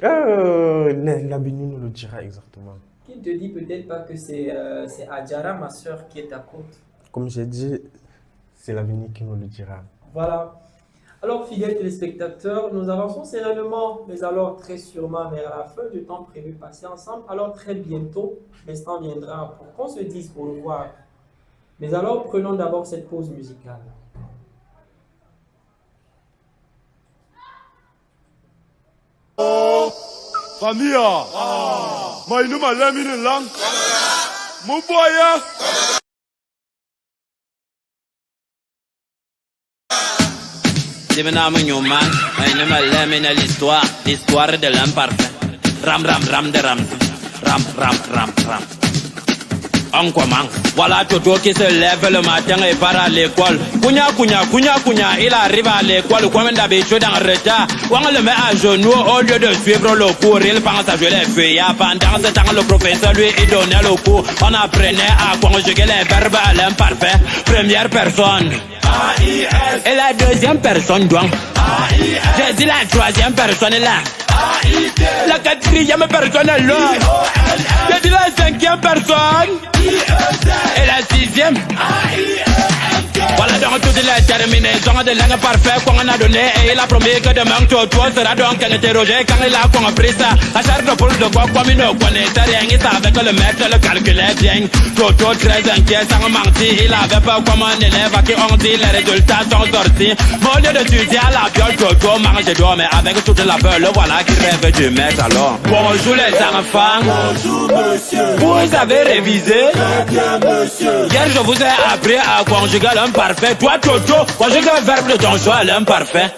L'avenir nous le dira exactement. Qui ne te dit peut-être pas que c'est Adjara, ma soeur, qui est ta côte? Comme j'ai dit, c'est l'avenir qui nous le dira. Voilà. Alors, fidèles téléspectateurs, nous avançons sereinement, mais alors très sûrement vers la fin du temps prévu passer ensemble. Alors, très bientôt, l'instant viendra pour qu'on se dise au revoir. Mais alors, prenons d'abord cette pause musicale. Famia, mainu malemini lang, muboya. Dimena Mugnoman, mainu malemini l'histoire de l'imparfait. Ram ram ram de ram, ram ram ram ram. En comment? Voilà Toto qui se lève le matin et part à l'école. Kounya, il arrive à l'école comme d'habitude en retard. On le met à genoux au lieu de suivre le cours. Il pense à jouer les feuilles. Pendant ce temps, le professeur lui il donnait le cours. On apprenait à conjuguer les verbes à l'imparfait. Première personne. A-I-S. Et la deuxième personne, donc. A-I-S. J'ai dit la troisième personne là. A-I-D. La quatrième personne là. I-O-L-L. J'ai dit la cinquième personne. I-E-Z. Et la sixième. A-I-E-S. Voilà donc toutes les terminaisons de langue parfaite qu'on a donné. Et il a promis que demain Toto sera donc interrogé quand il a compris ça. À chaque de poule de quoi comme il ne connaissait rien. Il savait que le maître le calculait bien. Toto très inquiet sans mentir. Il avait peur comme un élève à qui on dit les résultats sont sortis. Au lieu d'étudier à la viole, Toto mange d'eau. Mais avec toute la peur, le voilà qui rêve du maître alors. Bonjour les enfants. Bonjour monsieur. Vous avez révisé? Très bien monsieur. Hier je vous ai appris à conjuguer l'imparfait. Toi Toto, conjugue le verbe de ton choix, l'imparfait.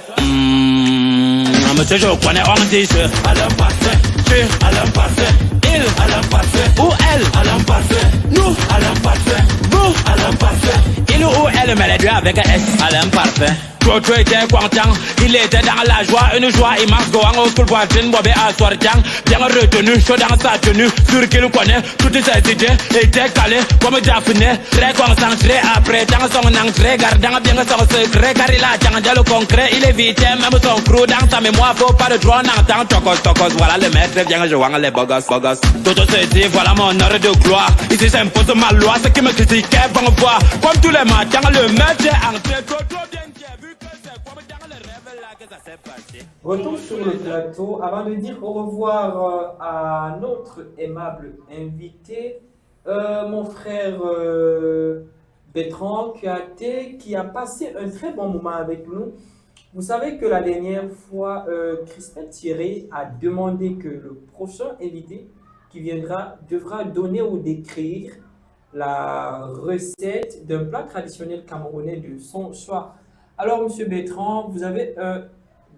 Monsieur je connais, on dit je à l'imparfait. Tu à l'imparfait. Il à l'imparfait. Ou elle à l'imparfait. Nous à l'imparfait. Vous à l'imparfait. Il ou elle mais les deux avec un S à l'imparfait. Toto était content, il était dans la joie, une joie immense, going au school poitrine, bobé à sortant, bien retenu, chaud dans sa tenue, sûr qu'il connaît, toutes ses idées, était calé, comme Daphné, très concentré, après dans son entrée, gardant bien son secret, car il a changé le concret, il évitait même son crew dans sa mémoire, faut pas de drone, entend, tocos, voilà le maître, vient jouant les bogos. Toto se dit, voilà mon heure de gloire, ici s'impose ma loi, ceux qui me critiquaient vont voir, comme tous les matins, le maître est entré, Toto bien qui a vu. Retour sur le plateau. Avant de dire au revoir à notre aimable invité, mon frère Bertrand qui a passé un très bon moment avec nous. Vous savez que la dernière fois, Christelle Thierry a demandé que le prochain invité qui viendra devra donner ou décrire la recette d'un plat traditionnel camerounais de son choix. Alors, Monsieur Bertrand, vous avez un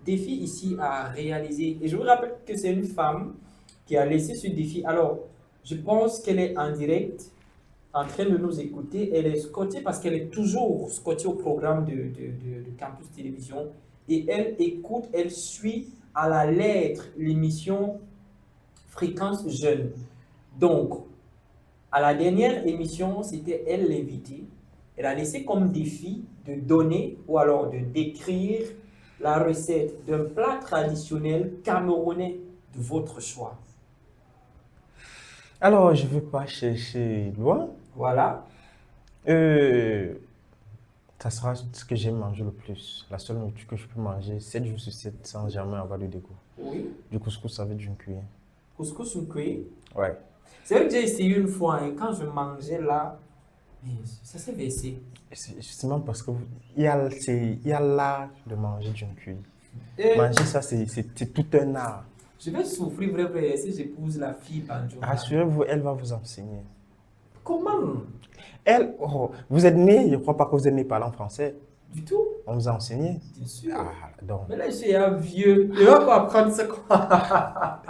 défi ici à réaliser. Et je vous rappelle que c'est une femme qui a laissé ce défi. Alors, je pense qu'elle est en direct, en train de nous écouter. Elle est scotchée parce qu'elle est toujours scotchée au programme de Campus Télévision. Et elle écoute, elle suit à la lettre l'émission Fréquence Jeune. Donc, à la dernière émission, c'était elle l'invitée. Elle a laissé comme défi de donner ou alors de décrire la recette d'un plat traditionnel camerounais de votre choix. Alors, je ne vais pas chercher loin. Voilà. Ça sera ce que j'aime manger le plus. La seule nourriture que je peux manger 7 jours sur 7 sans jamais avoir de dégoût. Oui. Du couscous avec du cuir. Couscous ou cuit. Ouais. C'est vrai que j'ai essayé une fois et quand je mangeais là, mais ça s'est versé. C'est justement parce que il y a l'art de manger du cuir. Et Manger ça, c'est tout un art. je vais souffrir vrai si j'épouse la fille Banjo. Rassurez-vous, elle va vous enseigner. Comment? Elle, vous êtes né, je ne crois pas que vous êtes né parlant français. Du tout? On vous a enseigné. Bien sûr. Donc, Mais là, je suis un vieux. Je vais pas apprendre ça quoi.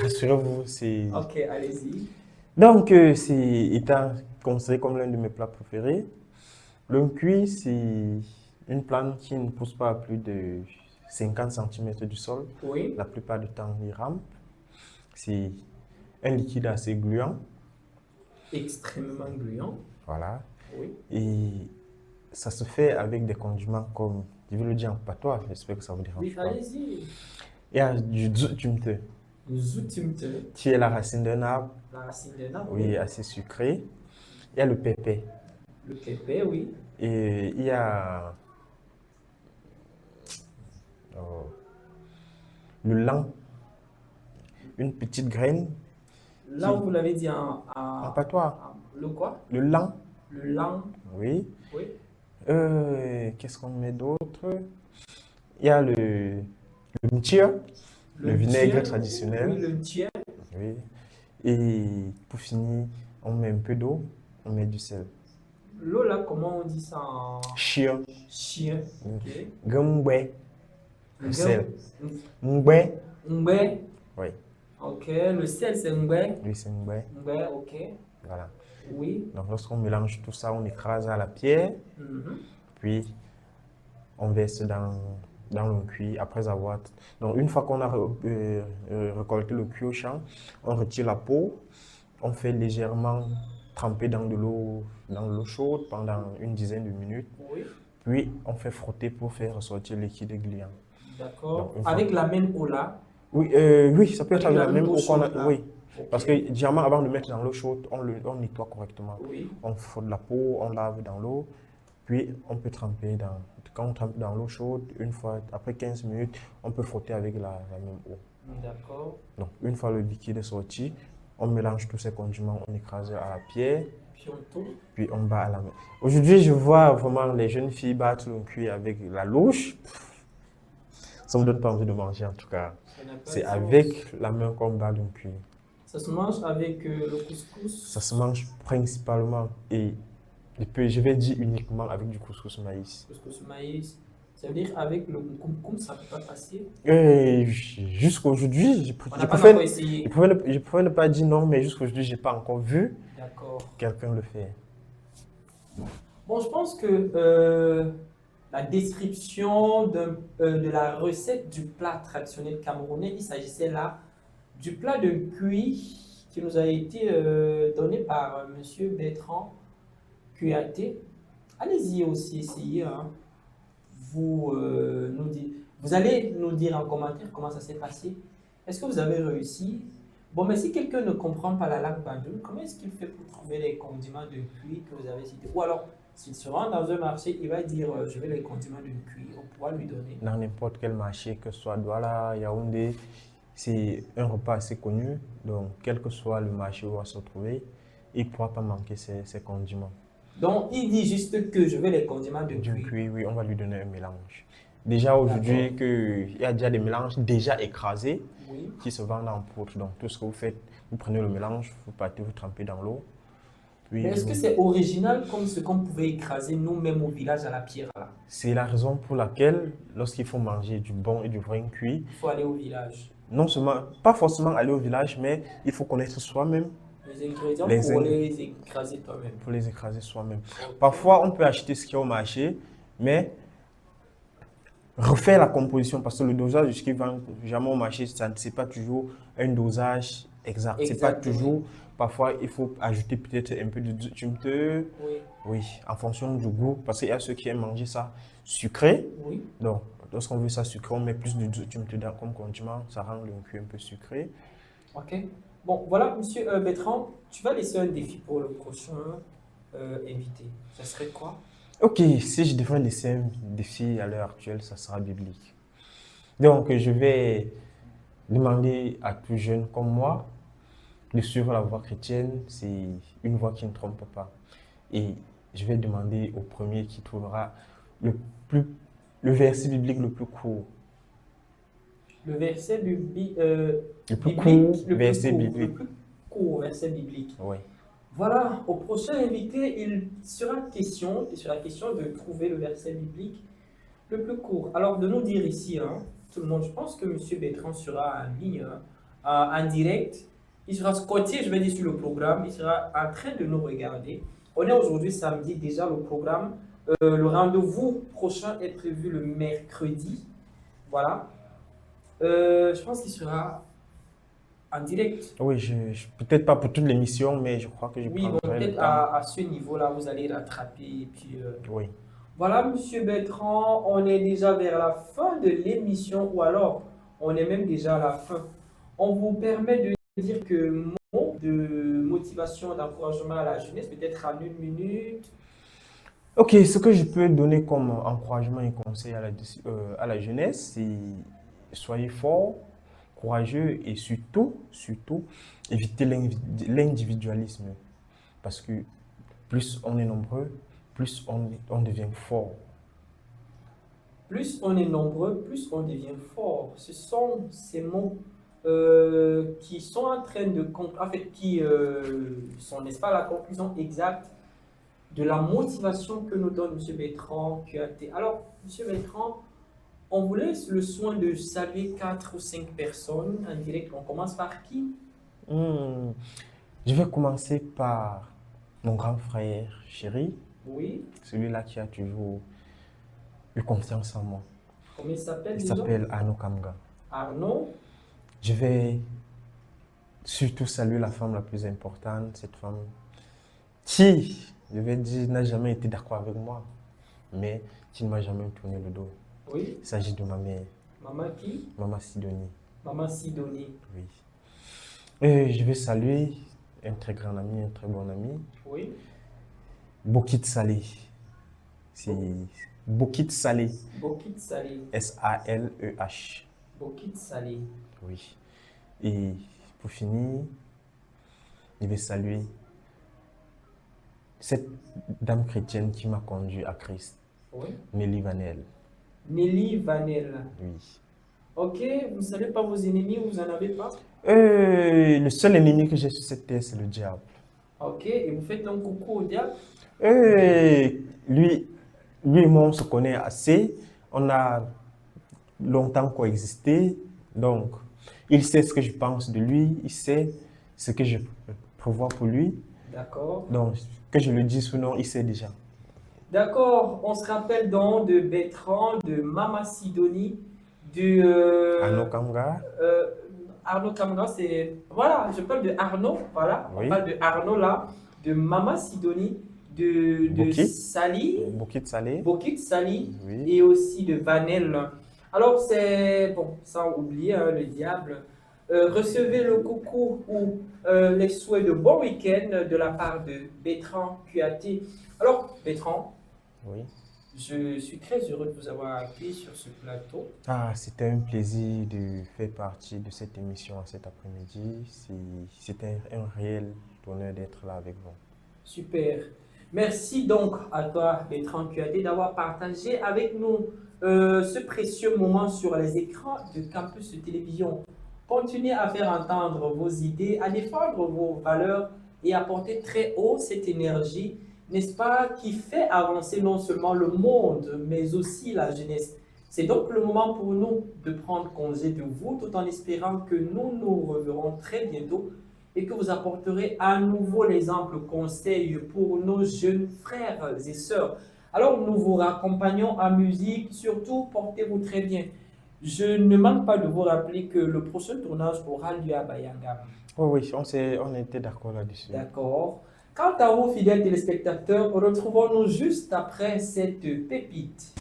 rassurez-vous, c'est... Ok, allez-y. Donc, c'est étant considéré comme l'un de mes plats préférés. Le cuir, c'est une plante qui ne pousse pas à plus de 50 cm du sol. Oui. La plupart du temps, il rampe. C'est un liquide assez gluant. Extrêmement gluant. Voilà. Oui. Et ça se fait avec des condiments comme, je vais le dire en patois, j'espère que ça vous dérange Oui, pas. allez-y. Il y a du zoutchumte, Le zoutimte, qui est la racine d'un arbre, la racine d'un arbre. oui, assez sucré. Il y a le pépé. Le pépé, oui. Et il y a oh, le lin, une petite graine. Là où vous l'avez dit En patois, le quoi? le lin, Le lin. oui. Oui. Qu'est-ce qu'on met d'autre? Il y a le mtia, le vinaigre tien. traditionnel. Oui, le tien. Oui. Et pour finir, on met un peu d'eau, on met du sel. L'eau là, comment on dit ça en Chien, chien? Ok. gamboué, le sel. Ngbe. Mboué, Ngbe. oui, Ok. Le sel, c'est ngbe. oui, c'est mboué. Ngbe, ok. Voilà. Oui. Donc lorsqu'on mélange tout ça, on écrase à la pierre, Mhm. puis on verse dans le cuit après avoir. Donc une fois qu'on a récolté le cuit au champ, on retire la peau, on fait légèrement tremper dans de l'eau chaude pendant une dizaine de minutes, Oui. puis on fait frotter pour faire ressortir le liquide gluant. D'accord. Donc, une fois Avec que- la même eau là. Oui, oui, ça peut être Avec avec la la même eau eau qu'on a. chaude, là. Oui, Ok. parce que généralement, avant de le mettre dans l'eau chaude, on nettoie correctement. Oui. On frotte la peau, on lave dans l'eau, puis on peut tremper dans. Quand on trempe dans l'eau chaude, une fois, après 15 minutes, on peut frotter avec la même eau. D'accord. Donc, une fois le liquide est sorti, on mélange tous ces condiments, on écrase à la pierre, Puis on tourne. puis on bat à la main. Aujourd'hui, je vois vraiment les jeunes filles battre le cuir avec la louche. Ça ne me donne pas envie de manger en tout cas. Ça n'a pas C'est de sens. avec la main qu'on bat le cuir. Ça se mange avec le couscous. Ça se mange principalement et je vais dire uniquement avec du couscous maïs. Couscous maïs. Ça veut dire avec le concombre, ça ne peut pas passer. Et jusqu'aujourd'hui, On n'a pas encore essayé. je pouvais ne pas dire non, mais jusqu'aujourd'hui, je n'ai pas encore vu D'accord. quelqu'un le faire. Bon, je pense que la description de la recette du plat traditionnel camerounais, il s'agissait là du plat de cuit qui nous a été donné par Monsieur Bertrand Kuyaté. Allez-y aussi essayer. Hein. Vous allez nous dire en commentaire comment ça s'est passé. Est-ce que vous avez réussi? Bon, mais si quelqu'un ne comprend pas la langue bandoune, comment est-ce qu'il fait pour trouver les condiments de cuit que vous avez cités? Ou alors, s'il se rend dans un marché, il va dire je veux les condiments de cuit, on pourra lui donner. Dans n'importe quel marché, que ce soit Douala, Yaoundé, c'est un repas assez connu. Donc, quel que soit le marché où on va se retrouver, il ne pourra pas manquer ces condiments. Donc, il dit juste que je veux les condiments de Du cuit. cuit, oui, on va lui donner un mélange. Déjà aujourd'hui, il y a déjà des mélanges déjà écrasés Oui. qui se vendent en poudre. Donc, tout ce que vous faites, vous prenez le mélange, vous partez, vous trempez dans l'eau. Puis Mais est-ce que c'est original comme ce qu'on pouvait écraser nous-mêmes au village à la pierre là? c'est la raison pour laquelle, lorsqu'il faut manger du bon et du vrai cuit, Il faut aller au village. non seulement, pas forcément aller au village, mais il faut connaître soi-même Les ingrédients Les pour ing- les écraser toi-même. pour les écraser soi-même. Parfois, on peut acheter ce qu'il y a au marché, mais refaire la composition, parce que le dosage de ce qui vend jamais au marché, ça ne c'est pas toujours un dosage exact. C'est pas Exactement. toujours. Parfois, il faut ajouter peut-être un peu de tumte, Oui. oui, en fonction du goût, parce qu'il y a ceux qui aiment manger ça sucré. Oui. Donc, lorsqu'on veut ça sucré, on met plus de tumte comme condiment, ça rend le cuit un peu sucré. Ok. Bon, voilà, monsieur Bertrand, tu vas laisser un défi pour le prochain invité. Ça serait quoi? Ok, si je devrais laisser un défi à l'heure actuelle, ça sera biblique. Donc, je vais demander à tout jeune comme moi de suivre la voie chrétienne. C'est une voie qui ne trompe pas. Et je vais demander au premier qui trouvera le verset biblique le plus court. Le verset biblique. Le plus biblique, court verset biblique. Le plus court verset biblique. Oui. Voilà, au prochain invité, il sera question de trouver le verset biblique le plus court. Alors, de nous dire ici, hein, tout le monde, je pense que M. Bertrand sera en ligne, en direct. Il sera scotché, je vais dire, sur le programme. Il sera en train de nous regarder. On est aujourd'hui samedi, déjà le programme. Le rendez-vous prochain est prévu le mercredi. Voilà. Je pense qu'il sera en direct. Oui, peut-être pas pour toute l'émission, mais je crois que je Oui, bon, prendrai le peut-être temps. à ce niveau-là, vous allez rattraper. Et puis, Oui. voilà, Monsieur Bertrand, on est déjà vers la fin de l'émission, ou alors on est même déjà à la fin. On vous permet de dire que mot de motivation, d'encouragement à la jeunesse, peut-être en 1 minute. Ok, ce que je peux donner comme encouragement et conseil à la jeunesse, c'est soyez forts, courageux et surtout, évitez l'individualisme. Parce que plus on est nombreux, plus on devient fort. Plus on est nombreux, plus on devient fort. Ce sont ces mots qui sont en train de... En fait, qui sont, n'est-ce pas, la conclusion exacte de la motivation que nous donne M. Bertrand QAT. Alors, M. Bertrand, on vous laisse le soin de saluer 4 ou 5 personnes en direct. On commence par qui? Je vais commencer par mon grand frère chéri, Oui. celui-là qui a toujours eu confiance en moi. Comment il s'appelle Il déjà? s'appelle Arnaud Kamga. Arnaud. Je vais surtout saluer la femme la plus importante, cette femme qui, je vais dire, n'a jamais été d'accord avec moi, mais qui ne m'a jamais tourné le dos. Oui. Il s'agit de ma mère. Maman qui? Maman Sidonie. Maman Sidonie. Oui. Et je vais saluer un très grand ami, un très bon ami, Oui. Bokit Salé. C'est Bokit Salé. Bokit Salé. S-A-L-E-H. Bokit Salé. Oui. Et pour finir, je vais saluer cette dame chrétienne qui m'a conduit à Christ, Oui. Mélie Vanel. Mélie Vanel. Oui. Ok, vous ne savez pas vos ennemis, vous n'en avez pas? Le seul ennemi que j'ai sur cette terre, c'est le diable. Ok, et vous faites un coucou au diable? Lui et moi, on se connaît assez. On a longtemps coexisté. Donc, il sait ce que je pense de lui. Il sait ce que je prévois pour lui. D'accord. Donc, que je le dise ou non, il sait déjà. D'accord, on se rappelle donc de Bertrand, de Mama Sidonie, de... Arnaud Kamga. Arnaud Kamga, c'est... Voilà, je parle de Arnaud, voilà. Oui. On parle de Arnaud là, de Mama Sidonie, de Bokit. Sali, Bokit Salé. Bokit Sali, Oui. et aussi de Vanel. Alors c'est... Bon, sans oublier hein, le diable. Recevez le coucou ou les souhaits de bon week-end de la part de Bertrand QAT. Alors, Bertrand, Oui. je suis très heureux de vous avoir accueilli sur ce plateau. Ah, c'était un plaisir de faire partie de cette émission cet après-midi. C'était un réel honneur d'être là avec vous. Super. Merci donc à toi, Bertrand QAT, d'avoir partagé avec nous ce précieux moment sur les écrans de Campus Télévision. Continuez à faire entendre vos idées, à défendre vos valeurs et à porter très haut cette énergie, n'est-ce pas, qui fait avancer non seulement le monde, mais aussi la jeunesse. C'est donc le moment pour nous de prendre congé de vous, tout en espérant que nous nous reverrons très bientôt et que vous apporterez à nouveau les amples conseils pour nos jeunes frères et sœurs. Alors, nous vous raccompagnons en musique, surtout portez-vous très bien. Je ne manque pas de vous rappeler que le prochain tournage aura lieu à Bayangam. Oh oui, on était d'accord là-dessus. D'accord. Quant à vous, fidèles téléspectateurs, retrouvons-nous juste après cette pépite.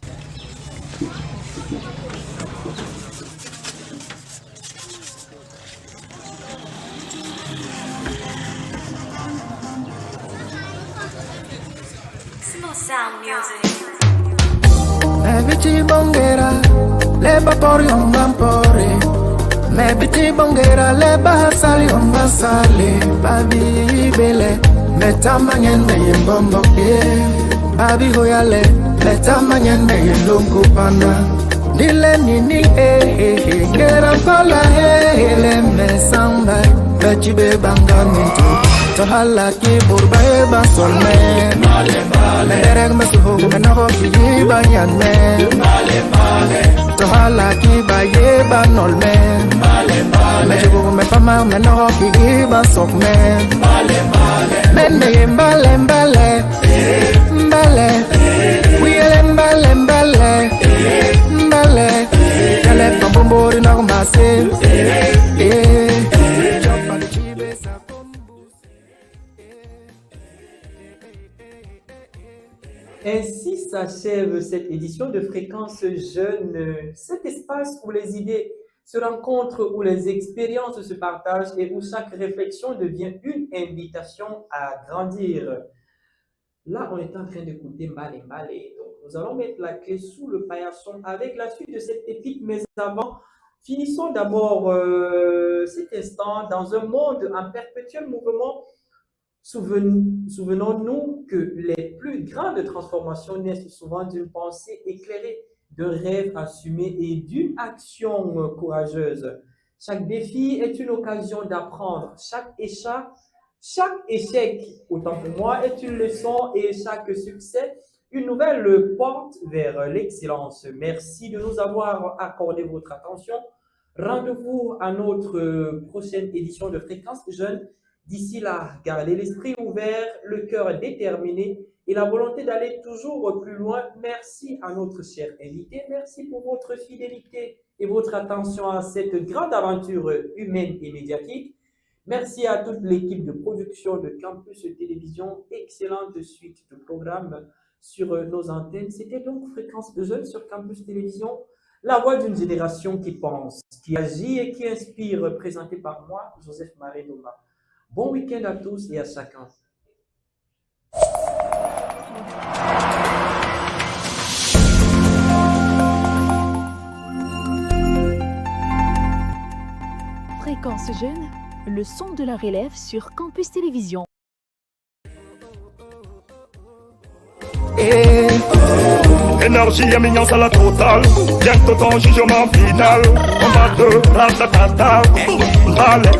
Smooth sound music. Mebiti bongera, leba pori on mampori. Mebiti bongera, leba hasali on masali. Babi bele, meta manyende yimbombo ye. Babi hoyale, meta manyende yilungu pana. Dile nini gera kola le me samba. Bechibe banga mintu, tohala ki burba eba solme. Derek masuho menoko ki banyan me. Tohala ki ba ye ba nol me. Mejibu me fama menoko ki ba sok me. Mende mbale mbale, mbale. We mbale mbale, mbale. Kale passé. Ainsi s'achève cette édition de Fréquence Jeune, cet espace où les idées se rencontrent, où les expériences se partagent et où chaque réflexion devient une invitation à grandir. Là, on est en train d'écouter Malé Malé. Donc, nous allons mettre la clé sous le paillasson avec la suite de cette épique. Mais avant, finissons d'abord cet instant dans un monde en perpétuel mouvement. Souvenons-nous que les plus grandes transformations naissent souvent d'une pensée éclairée, d'un rêve assumé et d'une action courageuse. Chaque défi est une occasion d'apprendre. Chaque échec, autant pour moi, est une leçon et chaque succès, une nouvelle porte vers l'excellence. Merci de nous avoir accordé votre attention. Rendez-vous à notre prochaine édition de Fréquence Jeune. D'ici là, gardez l'esprit ouvert, le cœur déterminé et la volonté d'aller toujours plus loin. Merci à notre cher invité. Merci pour votre fidélité et votre attention à cette grande aventure humaine et médiatique. Merci à toute l'équipe de production de Campus Télévision. Excellente suite de programmes sur nos antennes. C'était donc Fréquence Jeune sur Campus Télévision, la voix d'une génération qui pense, qui agit et qui inspire, présenté par moi, Joseph Marie-Doma. Bon week-end à tous et à chacun. Fréquence Jeune, le son de la relève sur Campus Télévision. Énergie et mignon, c'est la totale. Bientôt ton jugement final. On va te ratatata. Allez,